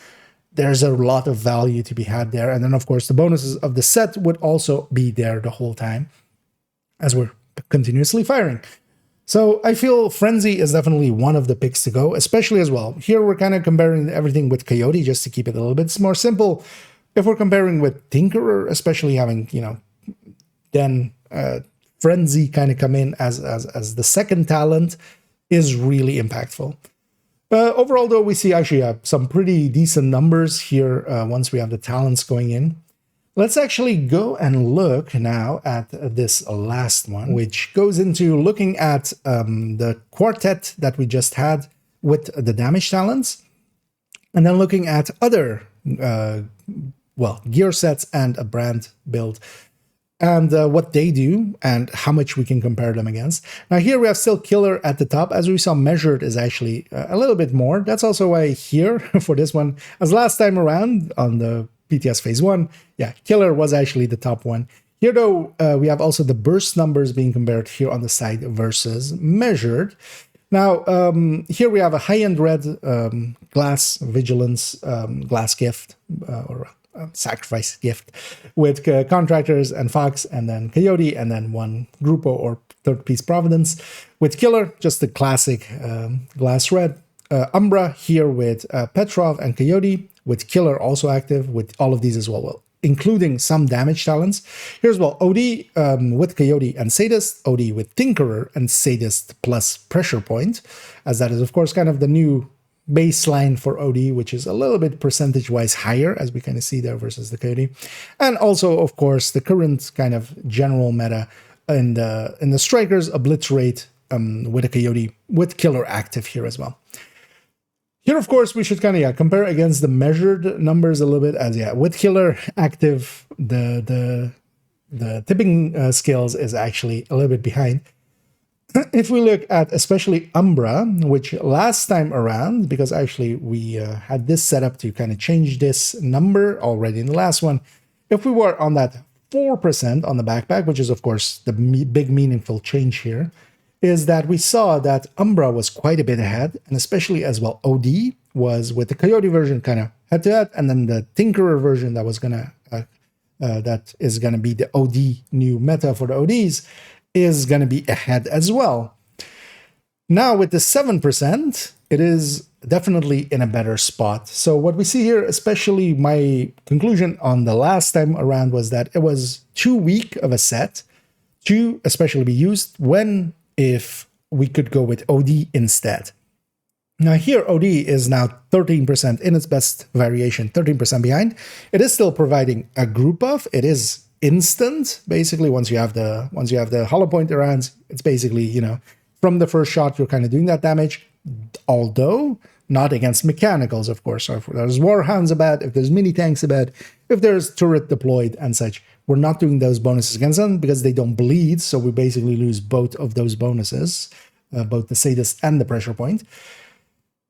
There's a lot of value to be had there. And then, of course, the bonuses of the set would also be there the whole time as we're continuously firing. So I feel Frenzy is definitely one of the picks to go, especially as well. Here we're kind of comparing everything with Coyote just to keep it a little bit more simple. If we're comparing with Tinkerer, especially having, then Frenzy kind of come in as the second talent is really impactful. Overall, though, we see actually some pretty decent numbers here once we have the talents going in. Let's actually go and look now at this last one, which goes into looking at the quartet that we just had with the damage talents, and then looking at other, gear sets and a brand build, and what they do and how much we can compare them against. Now here we have still Killer at the top. As we saw, Measured is actually a little bit more. That's also why here for this one, as last time around on the PTS Phase 1, Killer was actually the top one. Here though, we have also the burst numbers being compared here on the side versus Measured. Now, here we have a high-end red glass vigilance glass gift, or sacrifice gift with Contractors and Fox, and then Coyote, and then one Grupo or third piece Providence. With Killer, just the classic glass red. Umbra here with Petrov and Coyote, with Killer also active, with all of these as well, including some damage talents. Here's OD with Coyote and Sadist, OD with Tinkerer and Sadist plus Pressure Point, as that is of course kind of the new baseline for OD, which is a little bit percentage-wise higher, as we kind of see there versus the Coyote. And also, of course, the current kind of general meta in the Strikers, Obliterate with a Coyote, with Killer active here as well. Here, of course, we should kind of compare against the Measured numbers a little bit, as with Killer active, the tipping skills is actually a little bit behind. If we look at especially Umbra, which last time around, because actually we had this set up to kind of change this number already in the last one, if we were on that 4% on the backpack, which is of course the big meaningful change here, is that we saw that Umbra was quite a bit ahead, and especially as well OD was with the Coyote version kind of head-to-head, and then the Tinkerer version that was gonna that is gonna be the OD new meta for the ODs is gonna be ahead as well. Now with the 7%, it is definitely in a better spot. So what we see here, especially my conclusion on the last time around, was that it was too weak of a set to especially be used if we could go with OD instead. Now here OD is now 13% in its best variation, 13% behind. It is still providing a group buff. It is instant, basically. Once you have the hollow point around, it's basically, from the first shot you're kind of doing that damage, although not against mechanicals, of course. So if there's warhounds about, if there's mini tanks about, if there's turret deployed and such, we're not doing those bonuses against them because they don't bleed. So we basically lose both of those bonuses, both the Sadist and the Pressure Point.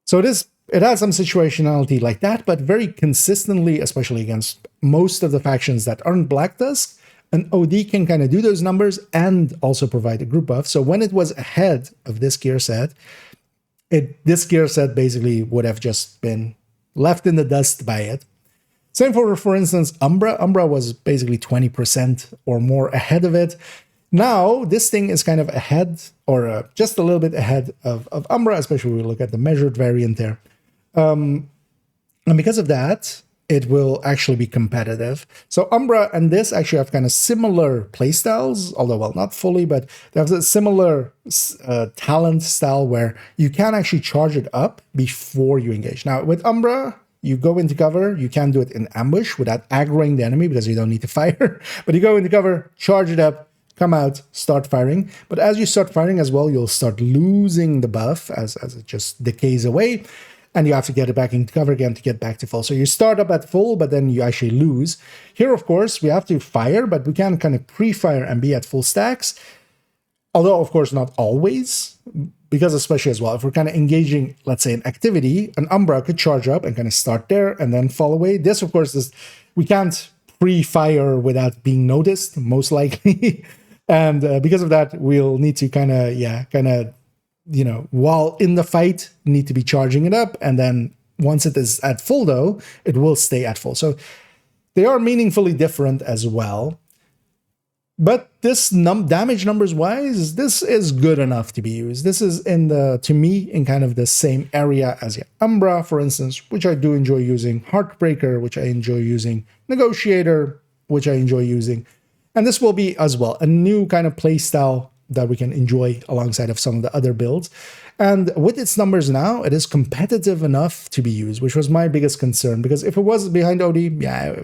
So it has some situationality like that, but very consistently, especially against most of the factions that aren't Black Tusk, an OD can kind of do those numbers and also provide a group buff. So when it was ahead of this gear set, this gear set basically would have just been left in the dust by it. Same for instance, Umbra. Umbra was basically 20% or more ahead of it. Now, this thing is kind of ahead, or just a little bit ahead of Umbra, especially when we look at the Measured variant there. And because of that, it will actually be competitive. So Umbra and this actually have kind of similar playstyles, although, well, not fully, but they have a similar talent style where you can actually charge it up before you engage. Now, with Umbra, you go into cover, you can do it in ambush without aggroing the enemy because you don't need to fire, but you go into cover, charge it up, come out, start firing. But as you start firing as well, you'll start losing the buff as it just decays away, and you have to get it back into cover again to get back to full. So you start up at full, but then you actually lose. Here, of course, we have to fire, but we can kind of pre-fire and be at full stacks. Although, of course, not always, because especially as well, if we're kind of engaging, let's say, an activity, an Umbra could charge up and kind of start there and then fall away. This, of course, we can't pre-fire without being noticed, most likely. And because of that, we'll need to kind of, while in the fight, need to be charging it up. And then once it is at full, though, it will stay at full. So they are meaningfully different as well. But this damage numbers wise, this is good enough to be used. This is to me, in kind of the same area as Umbra, for instance, which I do enjoy using, Heartbreaker, which I enjoy using, Negotiator, which I enjoy using. And this will be as well a new kind of play style that we can enjoy alongside of some of the other builds. And with its numbers now, it is competitive enough to be used, which was my biggest concern, because if it was behind OD, yeah,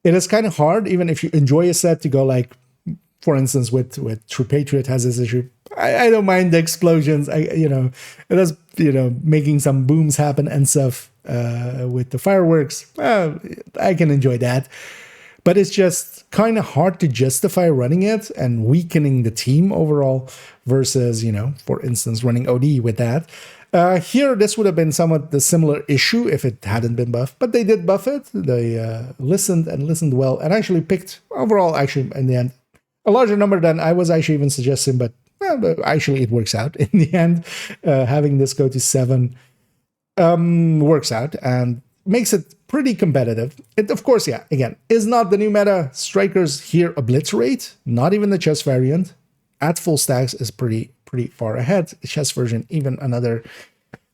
it is kind of hard, even if you enjoy a set, to go like, for instance, with True Patriot has this issue. I don't mind the explosions. It is, making some booms happen and stuff with the fireworks. I can enjoy that. But it's just kind of hard to justify running it and weakening the team overall versus, for instance, running OD with that. Here, this would have been somewhat the similar issue if it hadn't been buffed, but they did buff it. They listened well, and actually picked overall, actually, in the end, a larger number than I was actually even suggesting, but actually it works out in the end. Having this go to 7 works out and makes it pretty competitive. It, of course, again, is not the new meta. Strikers here obliterate, not even the chess variant. At full stacks is pretty far ahead. The chess version, even another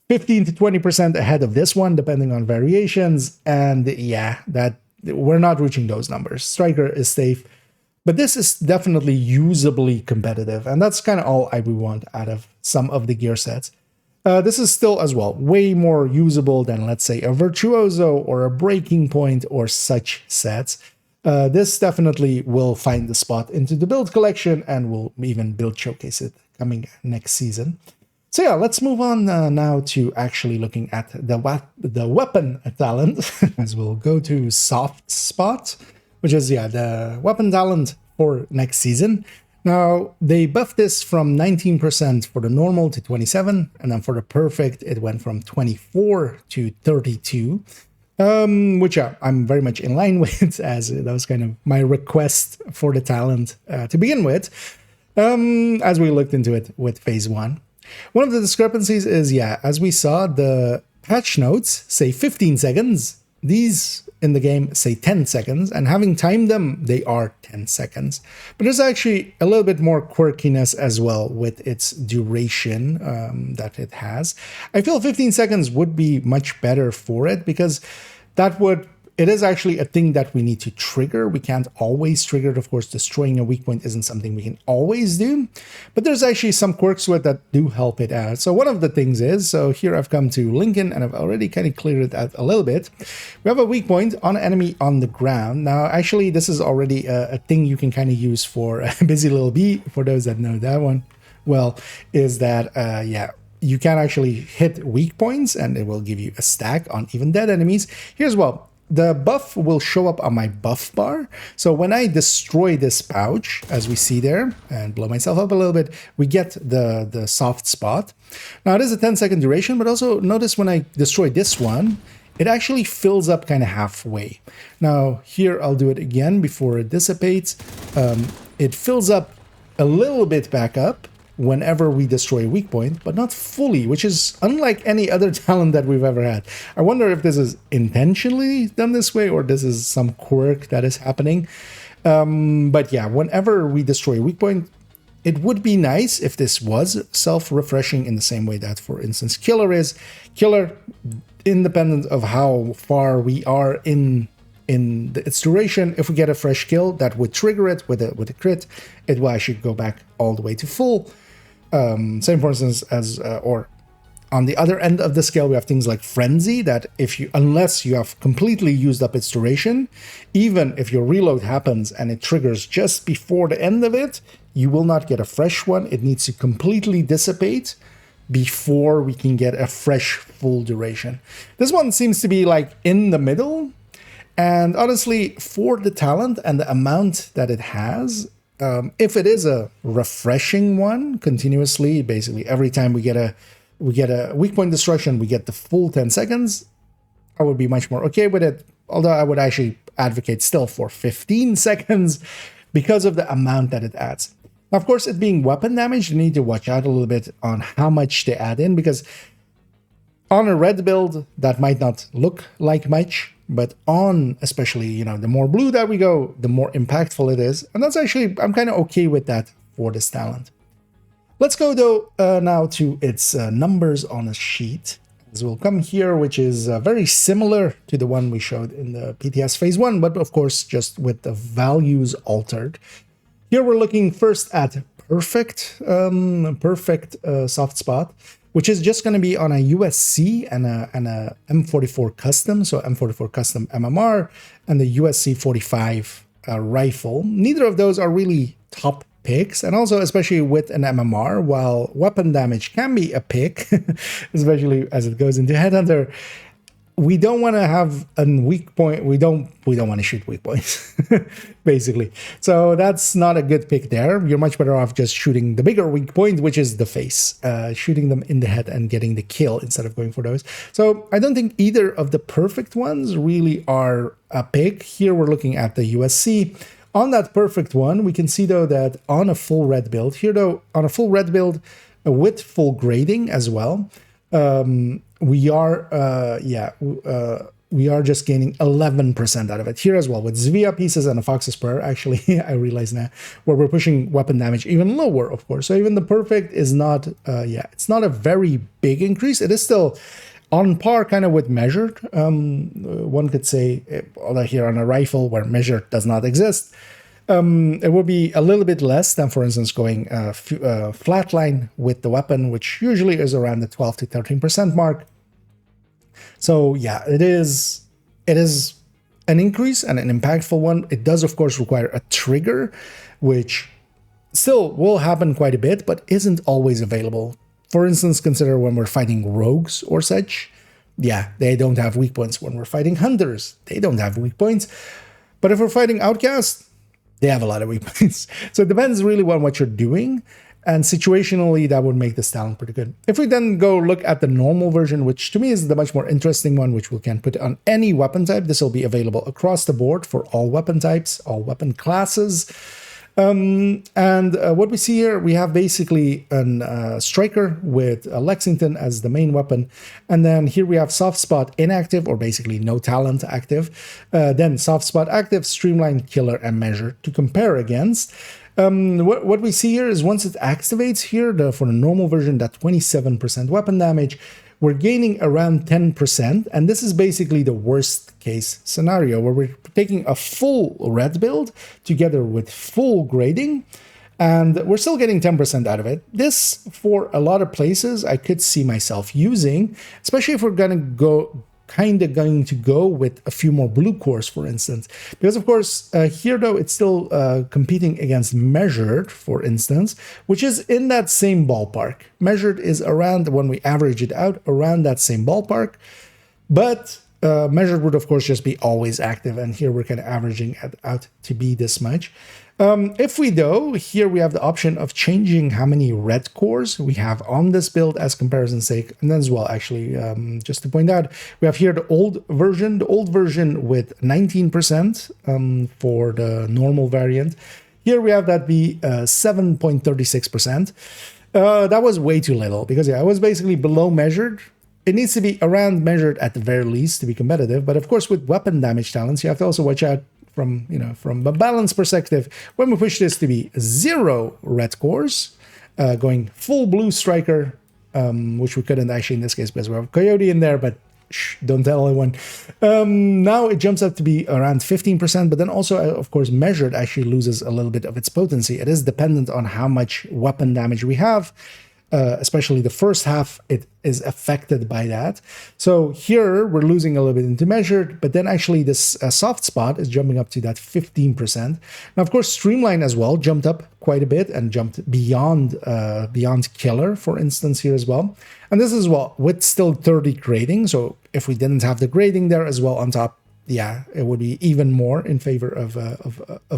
15 to 20% ahead of this one, depending on variations. And that we're not reaching those numbers. Striker is safe, but this is definitely usably competitive. And that's kind of all I would want out of some of the gear sets. This is still as well way more usable than, let's say, a Virtuoso or a Breaking Point or such sets. This definitely will find the spot into the build collection, and we'll even build showcase it coming next season. So let's move on now to actually looking at the weapon talent, as we'll go to soft spot, which is the weapon talent for next season. Now, they buffed this from 19% for the normal to 27, and then for the perfect, it went from 24 to 32. Which I'm very much in line with, as that was kind of my request for the talent to begin with, as we looked into it with Phase 1. One of the discrepancies is, as we saw, the patch notes say 15 seconds. These in the game say 10 seconds, and having timed them, they are 10 seconds. But there's actually a little bit more quirkiness as well with its duration that it has. I feel 15 seconds would be much better for it, because it is actually a thing that we need to trigger. We can't always trigger it. Of course, destroying a weak point isn't something we can always do, but there's actually some quirks to it that do help it out. So one of the things is, so here I've come to Lincoln, and I've already kind of cleared it out a little bit. We have a weak point on an enemy on the ground. Now, actually, this is already a thing you can kind of use for Busy Little Bee, for those that know that one well, is that, you can actually hit weak points, and it will give you a stack on even dead enemies. Here's the buff will show up on my buff bar. So when I destroy this pouch, as we see there, and blow myself up a little bit, we get the soft spot. Now, it is a 10-second duration, but also notice when I destroy this one, it actually fills up kind of halfway. Now, here I'll do it again before it dissipates. It fills up a little bit back up whenever we destroy a weak point, but not fully, which is unlike any other talent that we've ever had. I wonder if this is intentionally done this way, or this is some quirk that is happening. But whenever we destroy a weak point, it would be nice if this was self-refreshing in the same way that, for instance, Killer is. Killer, independent of how far we are in its duration, if we get a fresh kill, that would trigger it with a crit. It will actually go back all the way to full. Same, for instance, as or on the other end of the scale, we have things like Frenzy, that unless you have completely used up its duration, even if your reload happens and it triggers just before the end of it, you will not get a fresh one. It needs to completely dissipate before we can get a fresh full duration. This one seems to be like in the middle, and honestly, for the talent and the amount that it has, if it is a refreshing one continuously, basically every time we get a weak point destruction, we get the full 10 seconds, I would be much more okay with it. Although I would actually advocate still for 15 seconds because of the amount that it adds. Now, of course, it being weapon damage, you need to watch out a little bit on how much they add in, because on a red build, that might not look like much, but on especially, you know, the more blue that we go, the more impactful it is. And that's actually, I'm kind of okay with that for this talent. Let's go though now to its numbers on a sheet. As we'll come here, which is very similar to the one we showed in the PTS Phase 1, but of course just with the values altered. Here we're looking first at perfect soft spot, which is just going to be on a USC and a M44 custom, so M44 custom MMR and the USC 45 rifle. Neither of those are really top picks, and also especially with an MMR, while weapon damage can be a pick, especially as it goes into Headhunter, we don't want to have a weak point. We don't want to shoot weak points, basically. So that's not a good pick there. You're much better off just shooting the bigger weak point, which is the face, shooting them in the head and getting the kill instead of going for those. So I don't think either of the perfect ones really are a pick. Here we're looking at the USC. On that perfect one, we can see though that on a full red build, here though, on a full red build with full grading as well, we are just gaining 11% out of it here as well with Zvia pieces and a Fox's Prayer. Actually, I realize now, where we're pushing weapon damage even lower, of course. So even the perfect is not, it's not a very big increase. It is still on par kind of with measured. One could say, although here on a rifle where measured does not exist, it will be a little bit less than, for instance, going flatline with the weapon, which usually is around the 12 to 13% mark. So yeah, it is an increase and an impactful one. It does, of course, require a trigger, which still will happen quite a bit, but isn't always available. For instance, consider when we're fighting rogues or such. Yeah, they don't have weak points. When we're fighting hunters, they don't have weak points. But if we're fighting outcasts, they have a lot of weak points. So it depends really on what you're doing. And situationally, that would make this talent pretty good. If we then go look at the normal version, which to me is the much more interesting one, which we can put on any weapon type. This will be available across the board for all weapon types, all weapon classes. What we see here, we have basically a striker with a Lexington as the main weapon. And then here we have soft spot inactive, or basically no talent active. Then soft spot active, streamline, killer, and measure to compare against. What we see here is once it activates here, for the normal version, that 27% weapon damage, we're gaining around 10%. And this is basically the worst case scenario where we're taking a full red build together with full grading, and we're still getting 10% out of it. This, for a lot of places, I could see myself using, especially if we're going to go with a few more blue cores, for instance. Because, of course, here, though, it's still competing against measured, for instance, which is in that same ballpark. Measured is around, when we average it out, around that same ballpark. But measured would, of course, just be always active. And here we're kind of averaging it out to be this much. If we though, here we have the option of changing how many red cores we have on this build as comparison's sake. And then as well, actually, just to point out, we have here the old version with 19% for the normal variant. Here we have that be 7.36%. That was way too little because I was basically below measured. It needs to be around measured at the very least to be competitive. But of course, with weapon damage talents, you have to also watch out from a balance perspective. When we push this to be 0 red cores, going full blue striker, which we couldn't actually in this case because we have Coyote in there, but don't tell anyone. Now it jumps up to be around 15%, but then also, of course, measured actually loses a little bit of its potency. It is dependent on how much weapon damage we have. Especially the first half, it is affected by that. So here we're losing a little bit into measured, but then actually this soft spot is jumping up to that 15%. Now, of course, streamline as well jumped up quite a bit and jumped beyond killer, for instance, here as well. And this is well with still 30 grading. So if we didn't have the grading there as well on top, yeah, it would be even more in favor of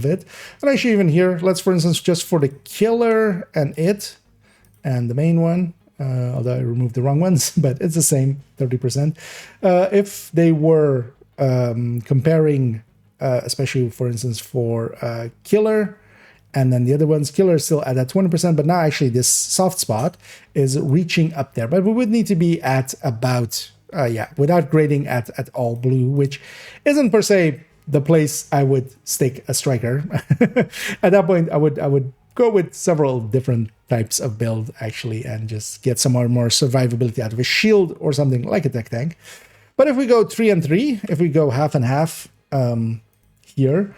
it. And actually even here, let's, for instance, just for the killer and it, and the main one, although I removed the wrong ones, but it's the same 30%. If they were comparing especially, for instance, for Killer. And then the other ones, Killer is still at that 20%, but now actually this soft spot is reaching up there. But we would need to be at about, without grading at all blue, which isn't per se the place I would stick a striker. At that point, I would go with several different types of build, actually, and just get some more survivability out of a shield or something like a tech tank. But if we go 3 and 3, if we go half and half here,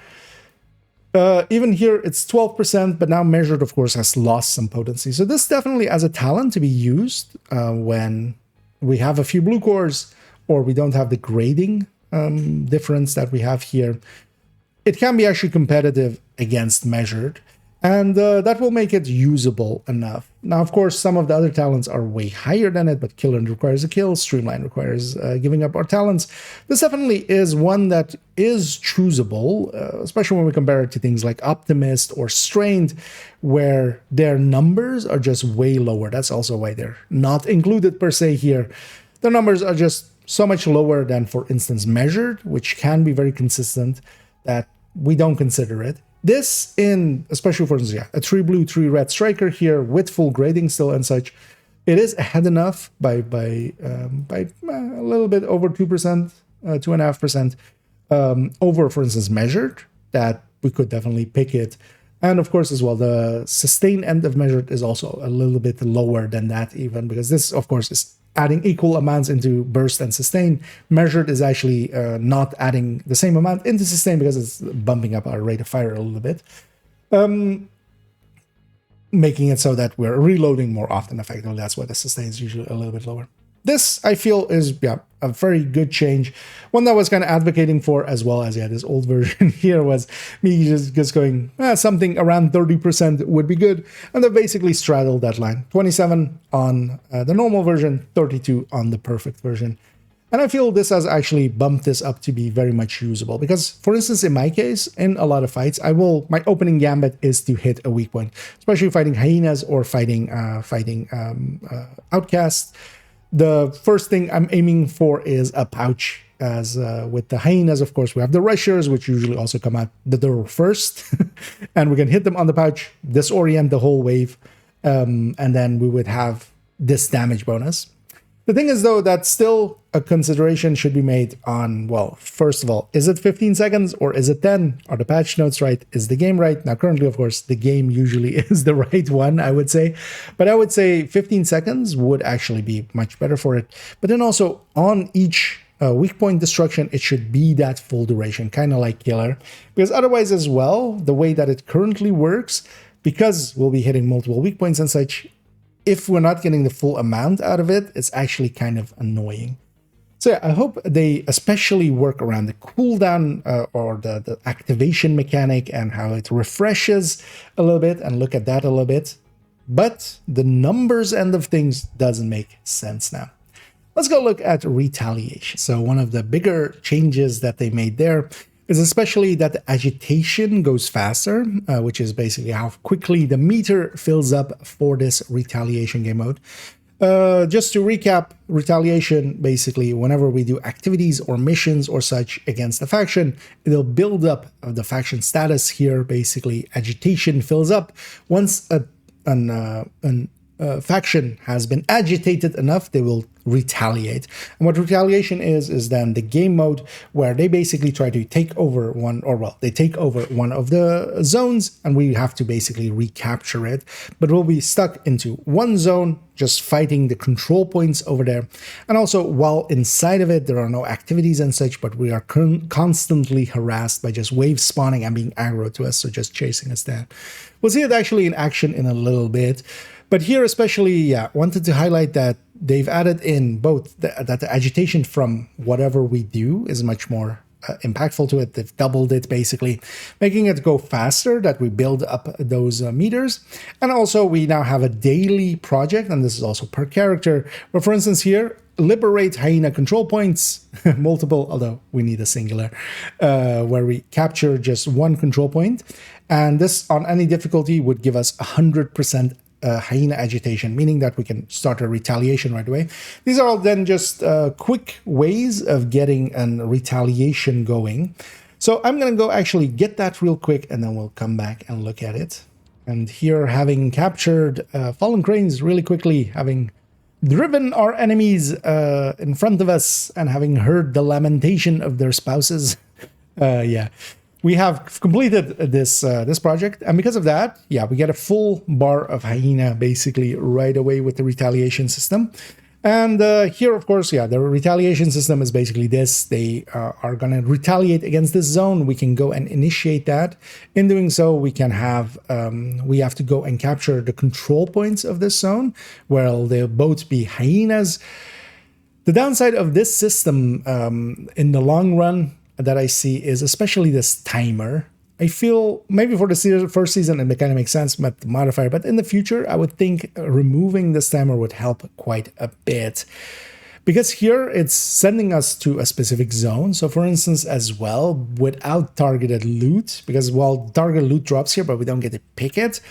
even here, it's 12%, but now measured, of course, has lost some potency. So this definitely has a talent to be used when we have a few blue cores or we don't have the grading difference that we have here. It can be actually competitive against measured, and that will make it usable enough. Now, of course, some of the other talents are way higher than it, but Killer requires a kill, Streamline requires giving up our talents. This definitely is one that is choosable, especially when we compare it to things like Optimist or Strained, where their numbers are just way lower. That's also why they're not included per se here. Their numbers are just so much lower than, for instance, Measured, which can be very consistent, that we don't consider it. This in, especially for instance, a 3 blue, 3 red striker here with full grading still and such, it is ahead enough by a little bit over 2%, 2.5% over, for instance, Measured, that we could definitely pick it. And of course, as well, the sustain end of Measured is also a little bit lower than that even, because this, of course, is adding equal amounts into burst and sustain. Measured is actually not adding the same amount into sustain because it's bumping up our rate of fire a little bit, making it so that we're reloading more often effectively. That's why the sustain is usually a little bit lower. This, I feel, is a very good change. One that I was kind of advocating for, as well as this old version here was me just going, something around 30% would be good. And they basically straddled that line. 27 on the normal version, 32 on the perfect version. And I feel this has actually bumped this up to be very much usable. Because, for instance, in my case, in a lot of fights, my opening gambit is to hit a weak point, especially fighting hyenas or fighting outcasts. The first thing I'm aiming for is a pouch, as with the hyenas, of course, we have the rushers, which usually also come out the door first, and we can hit them on the pouch, disorient the whole wave, and then we would have this damage bonus. The thing is, though, that still a consideration should be made on, well, first of all, is it 15 seconds or is it 10? Are the patch notes right? Is the game right? Now, currently, of course, the game usually is the right one, I would say. But I would say 15 seconds would actually be much better for it. But then also, on each weak point destruction, it should be that full duration, kind of like Killer. Because otherwise, as well, the way that it currently works, because we'll be hitting multiple weak points and such, if we're not getting the full amount out of it, it's actually kind of annoying. So yeah, I hope they especially work around the cooldown or the activation mechanic and how it refreshes a little bit, and look at that a little bit. But the numbers end of things doesn't make sense now. Let's go look at Retaliation. So one of the bigger changes that they made there is especially that the agitation goes faster, which is basically how quickly the meter fills up for this Retaliation game mode. Just to recap, Retaliation, basically, whenever we do activities or missions or such against the faction, it'll build up the faction status here. Basically, agitation fills up. Once a faction has been agitated enough, they will retaliate. And what Retaliation is then the game mode where they basically try to take over they take over one of the zones, and we have to basically recapture it. But we'll be stuck into one zone, just fighting the control points over there. And also, while inside of it, there are no activities and such, but we are constantly harassed by just waves spawning and being aggro to us, so just chasing us down. We'll see it actually in action in a little bit. But here especially, wanted to highlight that they've added in both that the agitation from whatever we do is much more impactful to it. They've doubled it, basically, making it go faster, that we build up those meters. And also, we now have a daily project, and this is also per character, where, for instance, here, liberate hyena control points, multiple, although we need a singular, where we capture just one control point. And this, on any difficulty, would give us 100% hyena agitation, meaning that we can start a retaliation right away. These are all then just quick ways of getting a retaliation going. So I'm going to go actually get that real quick, and then we'll come back and look at it. And here, having captured fallen cranes really quickly, having driven our enemies in front of us, and having heard the lamentation of their spouses, yeah, we have completed this this project. And because of that, yeah, we get a full bar of hyena basically right away with the retaliation system. And here, of course, yeah, the retaliation system is basically this. They are going to retaliate against this zone. We can go and initiate that. In doing so, we can have, we have to go and capture the control points of this zone, where they'll both be hyenas. The downside of this system in the long run that I see is especially this timer. I feel maybe for the first season it kind of makes sense with the modifier, but in the future I would think removing this timer would help quite a bit. Because here it's sending us to a specific zone. So for instance, as well, without targeted loot, because while targeted loot drops here, but we don't get to pick it,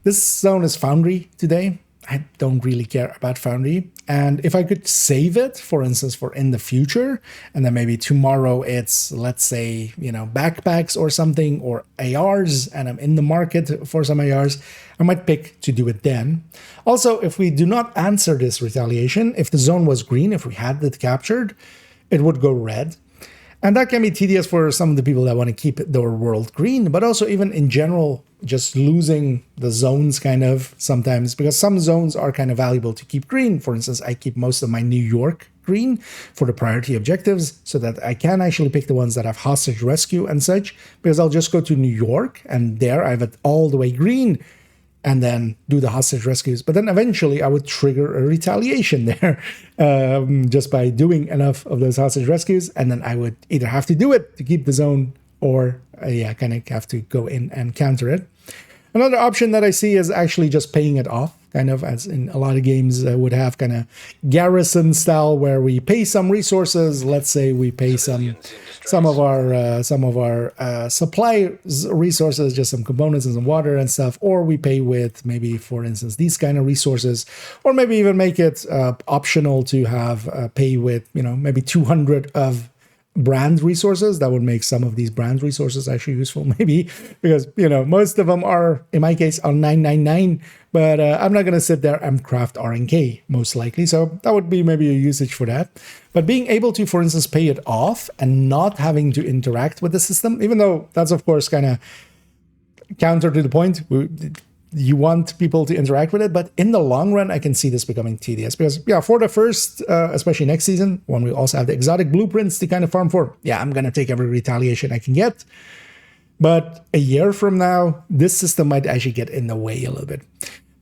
this zone is Foundry today. I don't really care about Foundry. And if I could save it, for instance, for in the future, and then maybe tomorrow it's, let's say, you know, backpacks or something, or ARs, and I'm in the market for some ARs, I might pick to do it then. Also, if we do not answer this retaliation, if the zone was green, if we had it captured, it would go red. And that can be tedious for some of the people that want to keep their world green, but also even in general, just losing the zones kind of sometimes, because some zones are kind of valuable to keep green. For instance, I keep most of my New York green for the priority objectives so that I can actually pick the ones that have hostage rescue and such, because I'll just go to New York and there I have it all the way green and then do the hostage rescues. But then eventually I would trigger a retaliation there just by doing enough of those hostage rescues. And then I would either have to do it to keep the zone or yeah, kind of have to go in and counter it. Another option that I see is actually just paying it off, kind of as in a lot of games would have kind of garrison style where we pay some resources. Let's say we pay some of our supply resources, just some components and some water and stuff, or we pay with maybe, for instance, these kind of resources, or maybe even make it optional to have pay with, you know, maybe 200 of brand resources. That would make some of these brand resources actually useful, maybe, because, you know, most of them are, in my case, on 999, but I'm not going to sit there and craft RNK, most likely. So that would be maybe a usage for that. But being able to, for instance, pay it off and not having to interact with the system, even though that's, of course, kind of counter to the point. You want people to interact with it, but in the long run, I can see this becoming tedious because, yeah, for the first, especially next season, when we also have the exotic blueprints to kind of farm for, yeah, I'm going to take every retaliation I can get. But a year from now, this system might actually get in the way a little bit.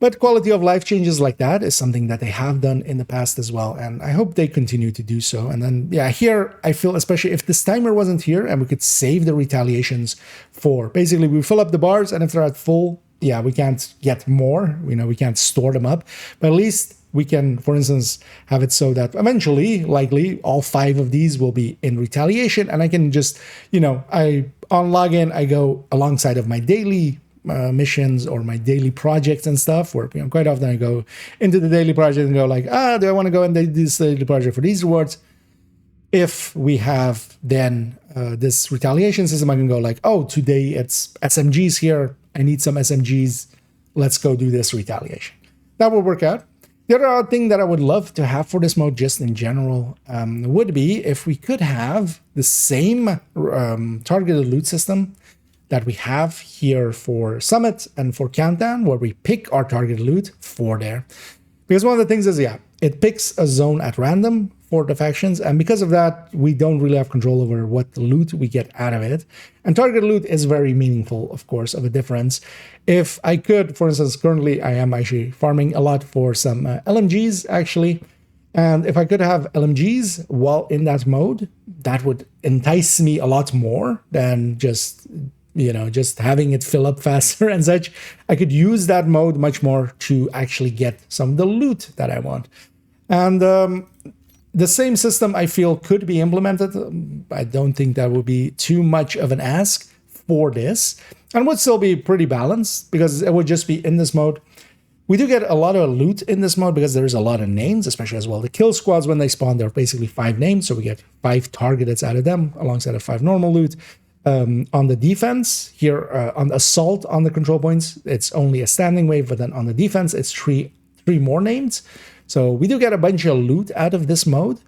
But quality of life changes like that is something that they have done in the past as well. And I hope they continue to do so. And then, yeah, here I feel, especially if this timer wasn't here and we could save the retaliations for, basically we fill up the bars, and if they're at full, yeah, we can't get more, you know, we can't store them up, but at least we can, for instance, have it so that eventually, likely, all 5 of these will be in retaliation, and I can just, you know, on login, I go alongside of my daily missions or my daily projects and stuff, where, you know, quite often I go into the daily project and go like, do I want to go and do this daily project for these rewards? If we have then this retaliation system, I can go like, oh, today it's SMGs here. I need some SMGs. Let's go do this retaliation. That will work out. The other thing that I would love to have for this mode, just in general, would be if we could have the same targeted loot system that we have here for Summit and for Countdown, where we pick our targeted loot for there. Because one of the things is, yeah, it picks a zone at random for the factions, and because of that, we don't really have control over what loot we get out of it. And target loot is very meaningful, of course, of a difference. If I could, for instance, currently I am actually farming a lot for some LMGs, actually, and if I could have LMGs while in that mode, that would entice me a lot more than just, you know, just having it fill up faster and such. I could use that mode much more to actually get some of the loot that I want. And the same system, I feel, could be implemented. I don't think that would be too much of an ask for this, and would still be pretty balanced because it would just be in this mode. We do get a lot of loot in this mode because there's a lot of names, especially as well. The kill squads, when they spawn, they're basically 5 names, so we get 5 targeted out of them alongside of 5 normal loot. On the defense here, on assault on the control points, it's only a standing wave, but then on the defense, it's three more names. So we do get a bunch of loot out of this mode,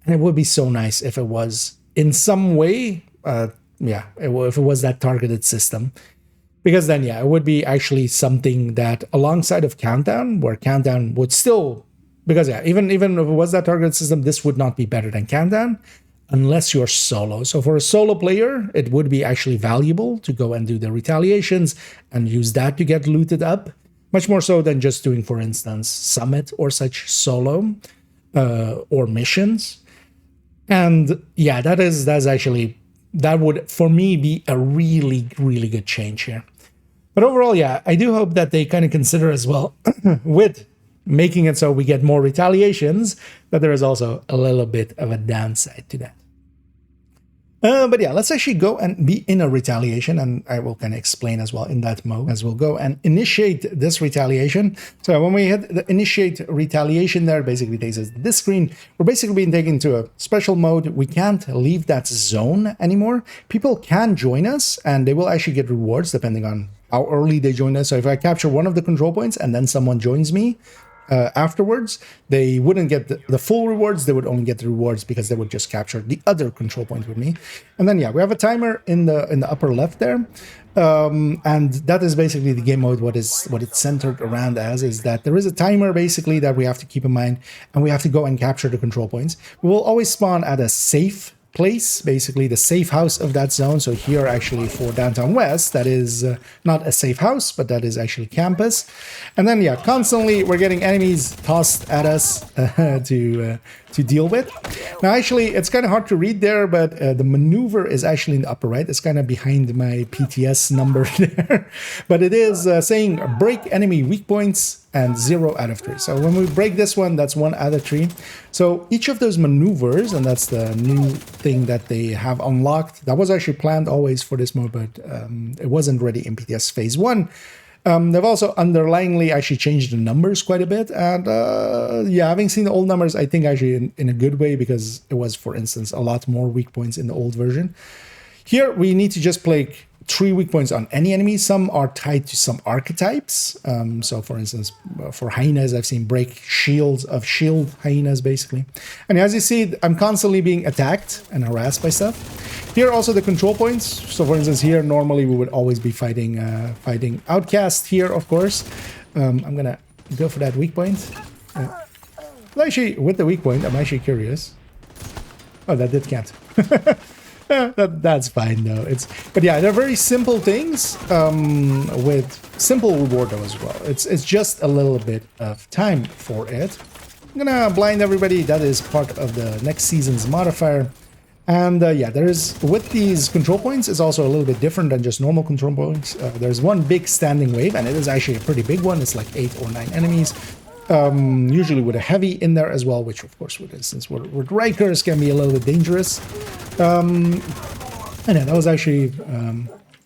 and it would be so nice if it was in some way, if it was that targeted system, because then it would be actually something that alongside of Countdown, where Countdown would still, because even if it was that targeted system, this would not be better than Countdown unless you're solo. So for a solo player, it would be actually valuable to go and do the retaliations and use that to get looted up, much more so than just doing, for instance, Summit or such solo or missions. And yeah, that would, for me, be a really, really good change here. But overall, I do hope that they kind of consider as well with making it so we get more retaliations, that there is also a little bit of a downside to that. But let's actually go and be in a retaliation, and I will kind of explain as well in that mode as we'll go and initiate this retaliation. So when we hit the initiate retaliation there, basically takes us to this screen. We're basically being taken to a special mode. We can't leave that zone anymore. People can join us, and they will actually get rewards depending on how early they join us. So if I capture one of the control points and then someone joins me, afterwards, they wouldn't get the full rewards. They would only get the rewards because they would just capture the other control point with me. And then we have a timer in the upper left there, and that is basically the game mode. What it's centered around as is that there is a timer basically that we have to keep in mind, and we have to go and capture the control points. We will always spawn at a safe place, basically the safe house of that zone. So here actually for Downtown West, that is not a safe house, but that is actually campus. And then constantly we're getting enemies tossed at us to deal with. Now actually it's kind of hard to read there, but the maneuver is actually in the upper right. It's kind of behind my PTS number there, but it is saying break enemy weak points and 0 out of 3. So when we break this one, that's 1 out of 3. So each of those maneuvers, and that's the new thing that they have unlocked. That was actually planned always for this mode, but it wasn't ready in PTS Phase 1. They've also underlyingly actually changed the numbers quite a bit. And having seen the old numbers, I think actually in a good way, because it was, for instance, a lot more weak points in the old version. Here, we need to just play 3 weak points on any enemy. Some are tied to some archetypes. So for instance, for hyenas, I've seen break shields of shield hyenas, basically. And as you see, I'm constantly being attacked and harassed by stuff. Here are also the control points. So for instance, here, normally we would always be fighting Outcast here, of course. I'm gonna go for that weak point. Well, actually, with the weak point, I'm actually curious. Oh, that did count. That's fine though. But they're very simple things with simple reward though as well. It's just a little bit of time for it. I'm gonna blind everybody. That is part of the next season's modifier. And there is, with these control points, is also a little bit different than just normal control points. There's one big standing wave, and it is actually a pretty big one. It's like 8 or 9 enemies. Usually with a heavy in there as well, which of course with Rikers can be a little bit dangerous. And that was actually,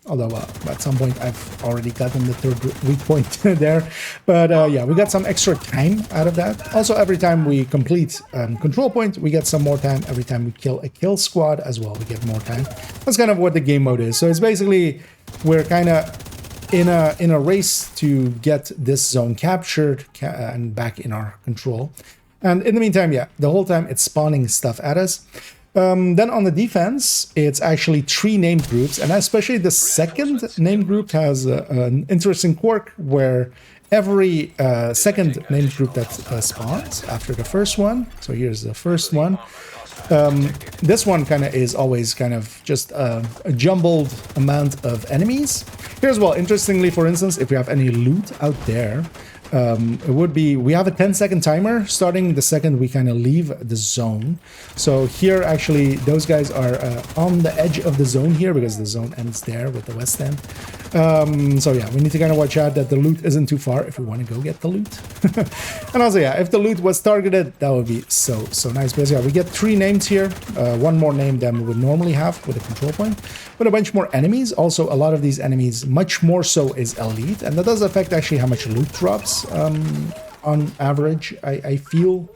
although at some point I've already gotten the 3rd weak point there. But we got some extra time out of that. Also, every time we complete control point, we get some more time. Every time we kill a kill squad as well, we get more time. That's kind of what the game mode is. So it's basically, we're kind of in a race to get this zone captured and back in our control. And in the meantime, the whole time it's spawning stuff at us. Then on the defense, it's actually 3 named groups, and especially the second named group has an interesting quirk where every second named group that spawns after the first one. So here's the first one. This one kind of is always kind of just a jumbled amount of enemies. Here's, well, interestingly, for instance, if we have any loot out there, it would be, we have a 10-second timer starting the second we kind of leave the zone. So here, actually, those guys are on the edge of the zone here because the zone ends there with the west end. So we need to kind of watch out that the loot isn't too far if we want to go get the loot. And also, if the loot was targeted, that would be so nice. Because we get 3 names here, 1 more name than we would normally have with a control point, but a bunch more enemies. Also, a lot of these enemies, much more so, is elite, and that does affect actually how much loot drops on average, I feel.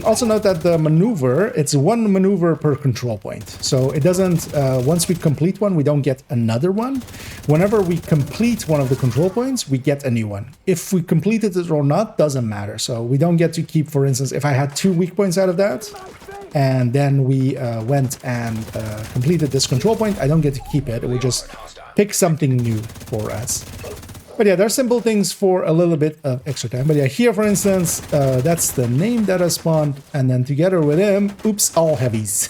Also note that the maneuver, it's one maneuver per control point. So it doesn't, once we complete one, we don't get another one. Whenever we complete one of the control points, we get a new one. If we completed it or not, doesn't matter. So we don't get to keep, for instance, if I had 2 weak points out of that, and then we went and completed this control point, I don't get to keep it. It will just pick something new for us. But yeah, there are simple things for a little bit of extra time. But yeah, here, for instance, that's the name that I spawned. And then together with him, oops, all heavies.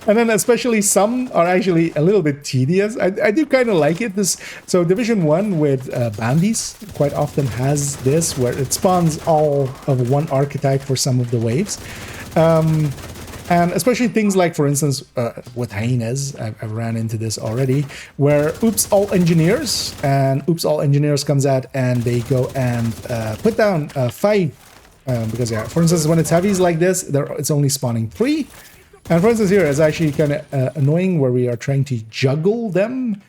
And then especially some are actually a little bit tedious. I do kind of like it. So Division 1 with Bandies quite often has this, where it spawns all of one archetype for some of the waves. And especially things like, for instance, with hyenas, I've ran into this already, where oops, all engineers, and oops, all engineers comes out and they go and put down 5, because yeah, for instance, when it's heavies like this, it's only spawning 3. And for instance here, it's actually kind of annoying where we are trying to juggle them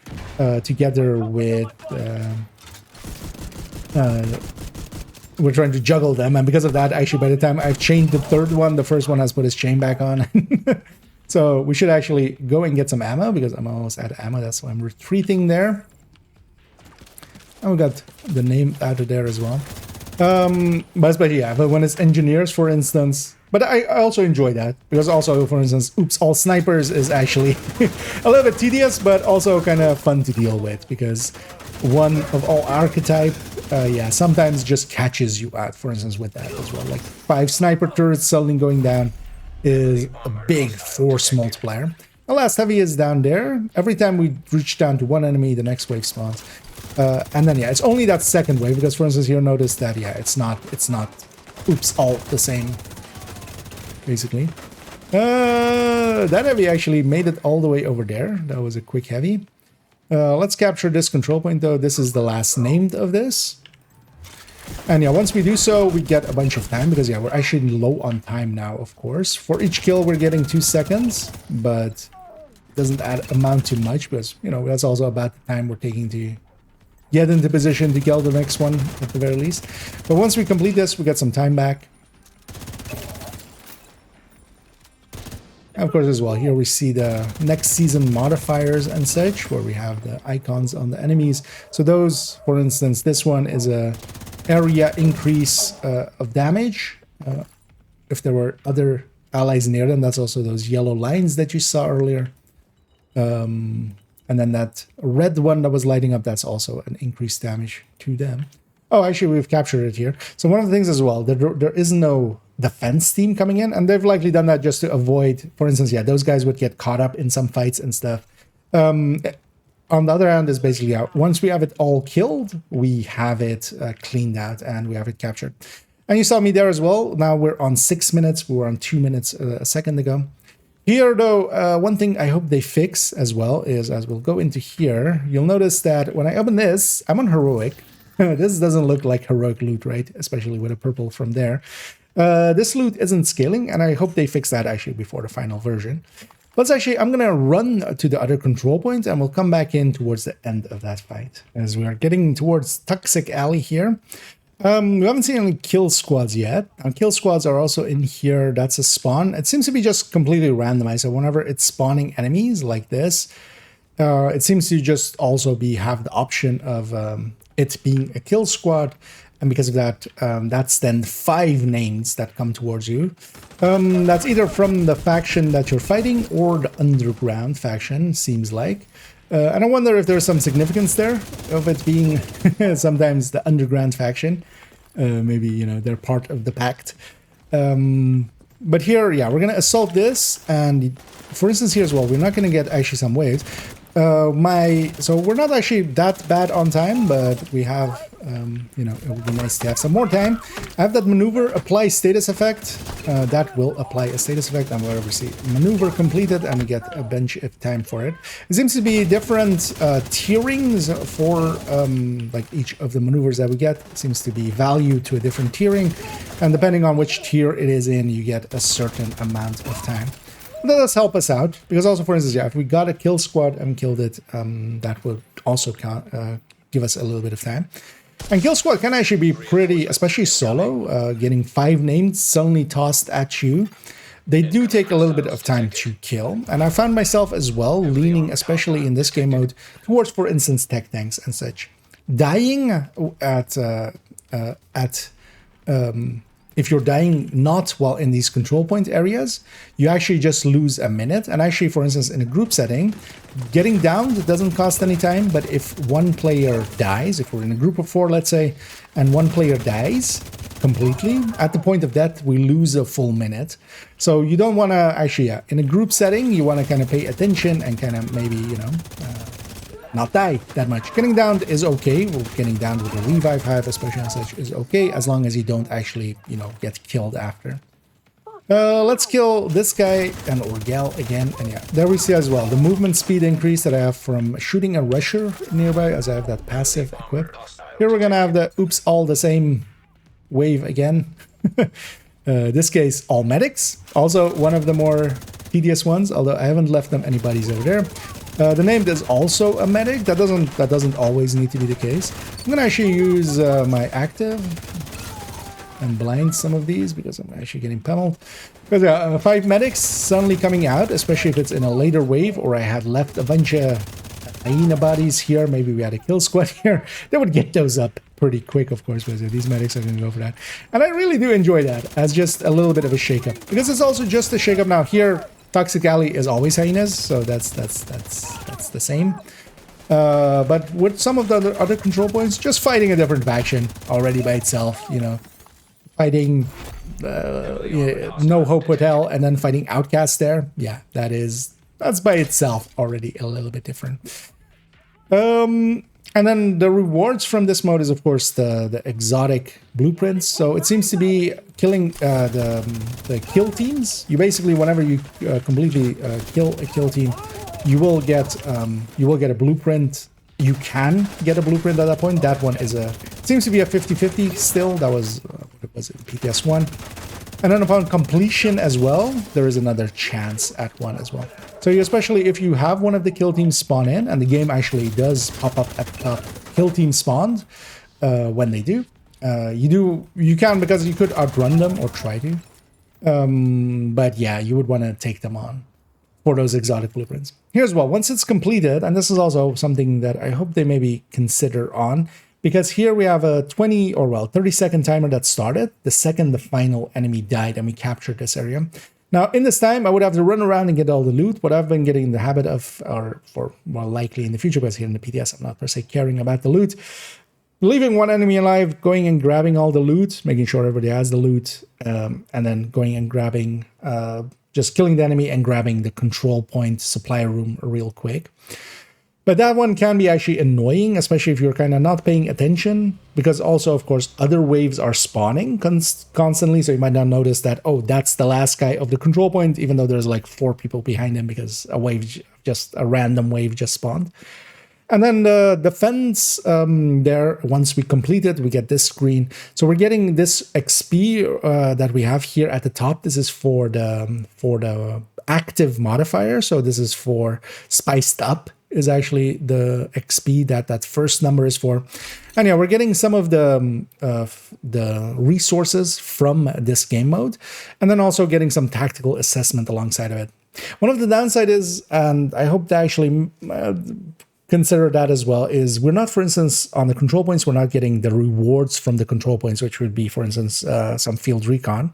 together with... we're trying to juggle them, and because of that, actually, by the time I've chained the 3rd one, the 1st one has put his chain back on. So we should actually go and get some ammo, because I'm almost out of ammo. That's why I'm retreating there. And we got the name out of there as well. But yeah, but when it's engineers, for instance... But I also enjoy that, because also, for instance, oops, all snipers is actually a little bit tedious, but also kind of fun to deal with, because one of all archetype, yeah, sometimes just catches you out, for instance, with that as well. Like 5 sniper turrets suddenly going down is a big force multiplier. The last heavy is down there. Every time we reach down to one enemy, the next wave spawns. And then, yeah, it's only that 2nd wave, because, for instance, you'll notice that, yeah, it's not, oops, all the same, basically. That heavy actually made it all the way over there. That was a quick heavy. Let's capture this control point, though. This is the last named of this. And yeah, once we do so, we get a bunch of time, because yeah, we're actually low on time now, of course. For each kill, we're getting 2 seconds, but it doesn't amount to much, because, you know, that's also about the time we're taking to get into position to kill the next one, at the very least. But once we complete this, we get some time back. Of course, as well, here we see the next season modifiers and such, where we have the icons on the enemies. So those, for instance, this one is a area increase of damage. If there were other allies near them, that's also those yellow lines that you saw earlier. And then that red one that was lighting up, that's also an increased damage to them. Oh, actually, we've captured it here. So one of the things as well, there is no defense team coming in, and they've likely done that just to avoid, for instance, yeah, those guys would get caught up in some fights and stuff. On the other hand, is basically once we have it all killed, we have it cleaned out and we have it captured. And you saw me there as well. Now we're on 6 minutes. We were on 2 minutes a second ago. Here, though, one thing I hope they fix as well is, as we'll go into here, you'll notice that when I open this, I'm on heroic. This doesn't look like heroic loot, right? Especially with a purple from there. This loot isn't scaling, and I hope they fix that actually before the final version. Let's actually, I'm going to run to the other control point, and we'll come back in towards the end of that fight, as we are getting towards Toxic Alley here. We haven't seen any kill squads yet. Kill squads are also in here. That's a spawn. It seems to be just completely randomized. So whenever it's spawning enemies like this, it seems to just also have the option of it being a kill squad. And because of that, that's then 5 names that come towards you. That's either from the faction that you're fighting or the underground faction, seems like. And I wonder if there's some significance there of it being sometimes the underground faction. Maybe, you know, they're part of the pact. But here, yeah, we're going to assault this. And for instance, here as well, we're not going to get actually some waves. So we're not actually that bad on time, but we have, you know, it would be nice to have some more time. I have that maneuver apply status effect. That will apply a status effect, and wherever we see maneuver completed, and we get a bunch of time for it. It seems to be different tierings for like each of the maneuvers that we get. It seems to be value to a different tiering, and depending on which tier it is in, you get a certain amount of time. That does help us out, because also, for instance, yeah, if we got a kill squad and killed it, that would also give us a little bit of time. And kill squad can actually be pretty, especially solo, getting 5 names suddenly tossed at you. They do take a little bit of time to kill, and I found myself as well leaning, especially in this game mode, towards, for instance, tech tanks and such. Dying if you're dying not while in these control point areas, you actually just lose a minute. And actually, for instance, in a group setting, getting downed doesn't cost any time, but if one player dies, if we're in a group of 4, let's say, and one player dies completely, at the point of death, we lose a full minute. So you don't want to actually, in a group setting, you want to kind of pay attention and kind of maybe, you know, not die that much. Getting downed is okay. Well, getting downed with a revive hive, especially and such, is okay, as long as you don't actually, you know, get killed after. Let's kill this guy and or gal again, and yeah, there we see as well the movement speed increase that I have from shooting a rusher nearby, as I have that passive equipped. Here we're gonna have the oops all the same wave again. This case, all medics, also one of the more tedious ones, although I haven't left them any buddies over there. The name is also a medic. That doesn't always need to be the case. I'm gonna actually use my active and blind some of these because I'm actually getting pummeled. Because 5 medics suddenly coming out, especially if it's in a later wave, or I had left a bunch of hyena bodies here. Maybe we had a kill squad here. They would get those up pretty quick, of course, because these medics are going to go for that. And I really do enjoy that as just a little bit of a shakeup, because it's also just a shakeup now. Here, Toxic Alley is always hyenas, so that's the same. But with some of the other control points, just fighting a different faction already by itself, you know, fighting No Hope with Hell and then fighting Outcast there, yeah, that's by itself already a little bit different. And then the rewards from this mode is, of course, the exotic blueprints. So it seems to be killing the kill teams. You basically, whenever you completely kill a kill team, you will get a blueprint. You can get a blueprint at that point. That one is seems to be a 50-50 still. That was what was it, PTS1. And then upon completion as well, there is another chance at one as well. So especially if you have one of the kill teams spawn in, and the game actually does pop up at the top, kill team spawned, when they do, you can, because you could outrun them or try to. But yeah, you would want to take them on for those exotic blueprints. Here's well, once it's completed, and this is also something that I hope they maybe consider on, because here we have a 30-second timer that started the second the final enemy died and we captured this area. Now, in this time, I would have to run around and get all the loot. What I've been getting in the habit of, or for more likely in the future, because here in the PTS, I'm not per se caring about the loot, leaving one enemy alive, going and grabbing all the loot, making sure everybody has the loot, and then going and grabbing, just killing the enemy and grabbing the control point supply room real quick. But that one can be actually annoying, especially if you're kind of not paying attention, because also, of course, other waves are spawning constantly, so you might not notice that, oh, that's the last guy of the control point, even though there's like 4 people behind him because a random wave just spawned. And then the defense there, once we complete it, we get this screen. So we're getting this XP that we have here at the top. This is for the active modifier, so this is for spiced up, is actually the XP that first number is for. And yeah, we're getting some of the resources from this game mode, and then also getting some tactical assessment alongside of it. One of the downside is, and I hope to actually consider that as well, is we're not, for instance, on the control points, we're not getting the rewards from the control points, which would be, for instance, some field recon.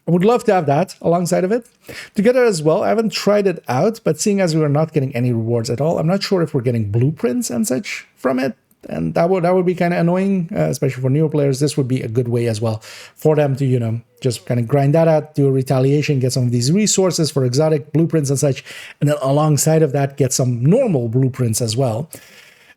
I would love to have that alongside of it. Together as well, I haven't tried it out, but seeing as we are not getting any rewards at all, I'm not sure if we're getting blueprints and such from it. And that would be kind of annoying, especially for newer players. This would be a good way as well for them to, you know, just kind of grind that out, do a retaliation, get some of these resources for exotic blueprints and such, and then alongside of that, get some normal blueprints as well.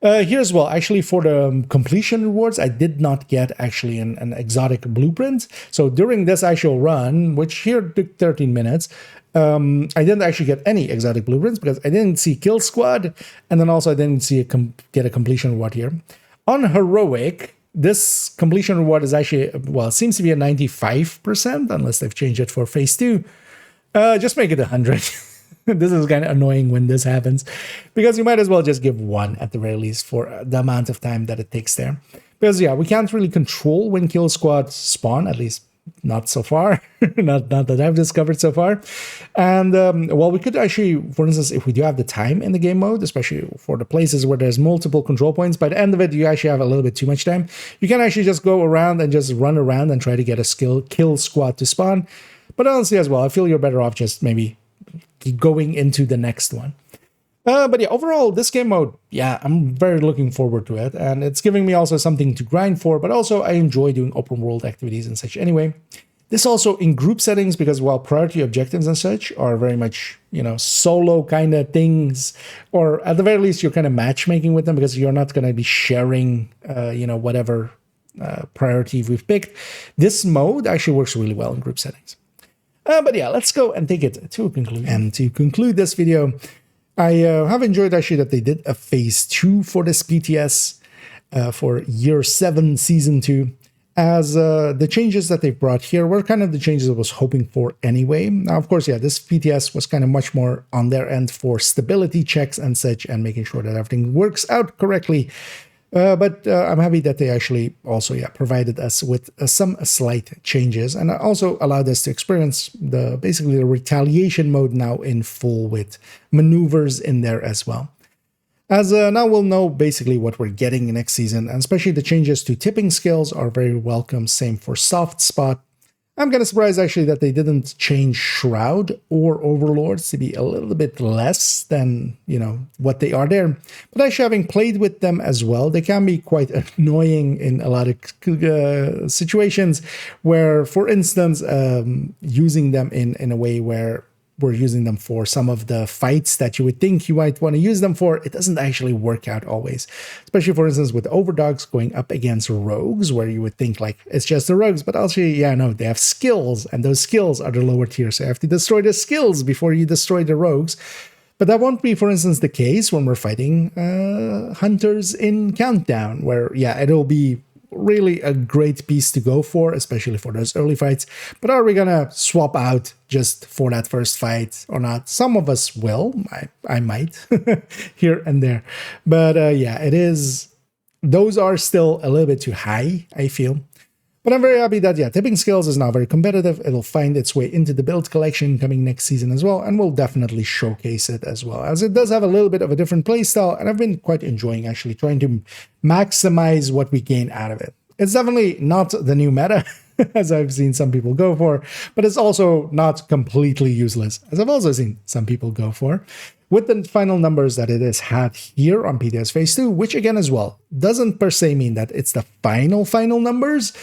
Here's well, actually for the completion rewards, I did not get actually an exotic blueprint. So during this actual run, which here took 13 minutes, I didn't actually get any exotic blueprints because I didn't see kill squad, and then also I didn't see get a completion reward here. On heroic, this completion reward is actually, well, it seems to be a 95%, unless they've changed it for phase 2. Just make it 100. This is kind of annoying when this happens, because you might as well just give 1 at the very least for the amount of time that it takes there. Because yeah, we can't really control when kill squads spawn, at least not so far, not that I've discovered so far. And well, we could actually, for instance, if we do have the time in the game mode, especially for the places where there's multiple control points, by the end of it, you actually have a little bit too much time. You can actually just go around and just run around and try to get a kill squad to spawn. But honestly as well, I feel you're better off just maybe going into the next one. But yeah, overall, this game mode, yeah, I'm very looking forward to it. And it's giving me also something to grind for, but also I enjoy doing open world activities and such anyway. This also in group settings, because while priority objectives and such are very much, you know, solo kind of things, or at the very least, you're kind of matchmaking with them because you're not going to be sharing, you know, whatever priority we've picked. This mode actually works really well in group settings. But yeah, let's go and take it to a conclusion. And to conclude this video, I have enjoyed actually that they did a phase 2 for this PTS for year 7 season 2, as the changes that they've brought here were kind of the changes I was hoping for anyway. Now, of course, yeah, this PTS was kind of much more on their end for stability checks and such and making sure that everything works out correctly. But I'm happy that they actually also, yeah, provided us with some slight changes and also allowed us to experience basically the retaliation mode now in full with maneuvers in there as well. As now we'll know basically what we're getting next season, and especially the changes to tipping skills are very welcome. Same for soft spot. I'm kind of surprised actually that they didn't change Shroud or Overlords to be a little bit less than, you know, what they are there. But actually having played with them as well, they can be quite annoying in a lot of situations where, for instance, using them in a way where we're using them for some of the fights that you would think you might want to use them for, it doesn't actually work out always. Especially, for instance, with overdogs going up against rogues, where you would think like it's just the rogues, but actually, yeah, no, they have skills, and those skills are the lower tier, so you have to destroy the skills before you destroy the rogues. But that won't be, for instance, the case when we're fighting hunters in Countdown, where, yeah, it'll be really a great piece to go for, especially for those early fights. But are we gonna swap out just for that first fight or not? Some of us will. I might here and there. But yeah, it is. Those are still a little bit too high, I feel. But I'm very happy that, yeah, tipping skills is now very competitive. It'll find its way into the build collection coming next season as well, and we'll definitely showcase it as well, as it does have a little bit of a different playstyle, and I've been quite enjoying actually trying to maximize what we gain out of it. It's definitely not the new meta, as I've seen some people go for, but it's also not completely useless, as I've also seen some people go for, with the final numbers that it has had here on PTS Phase 2, which again as well, doesn't per se mean that it's the final numbers.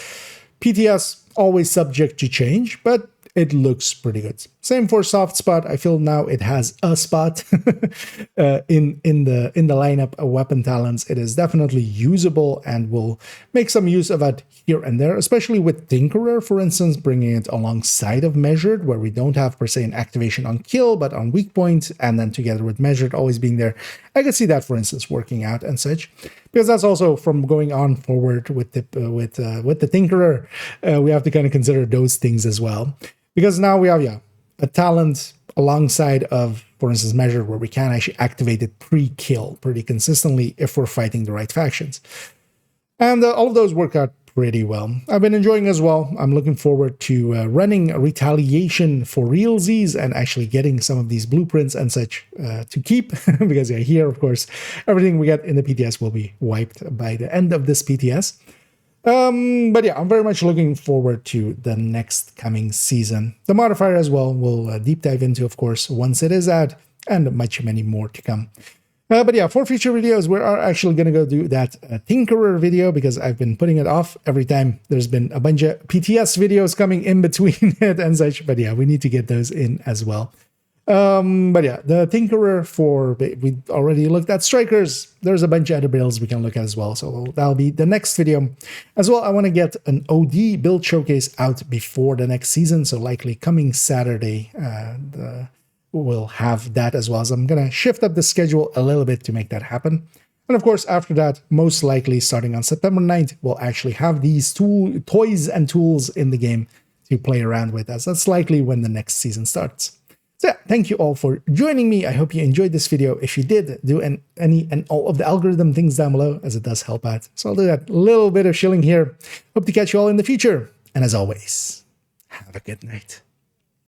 PTS always subject to change, but it looks pretty good. Same for soft spot. I feel now it has a spot in the lineup of weapon talents. It is definitely usable and will make some use of it here and there, especially with Tinkerer, for instance, bringing it alongside of Measured, where we don't have per se an activation on kill, but on weak point, and then together with Measured always being there. I could see that, for instance, working out and such, because that's also from going on forward with the Tinkerer. We have to kind of consider those things as well. Because now we have, yeah, a talent alongside of, for instance, Measure, where we can actually activate it pre-kill pretty consistently if we're fighting the right factions. And all of those work out pretty well. I've been enjoying as well. I'm looking forward to running a Retaliation for realsies and actually getting some of these blueprints and such to keep. Because yeah, here, of course, everything we get in the PTS will be wiped by the end of this PTS. But yeah, I'm very much looking forward to the next coming season. The modifier as well, we'll deep dive into, of course, once it is out, and many more to come. But yeah, for future videos, we are actually going to go do that Tinkerer video, because I've been putting it off every time. There's been a bunch of PTS videos coming in between it and such, but yeah, we need to get those in as well. But yeah, the Tinkerer we already looked at Strikers. There's a bunch of other builds we can look at as well. So that'll be the next video. As well, I want to get an OD build showcase out before the next season. So likely coming Saturday, we'll have that as well. So I'm going to shift up the schedule a little bit to make that happen. And of course, after that, most likely starting on September 9th, we'll actually have these toys and tools in the game to play around with, as that's likely when the next season starts. So yeah, thank you all for joining me. I hope you enjoyed this video. If you did, do any and all of the algorithm things down below, as it does help out. So I'll do that little bit of shilling here. Hope to catch you all in the future. And as always, have a good night.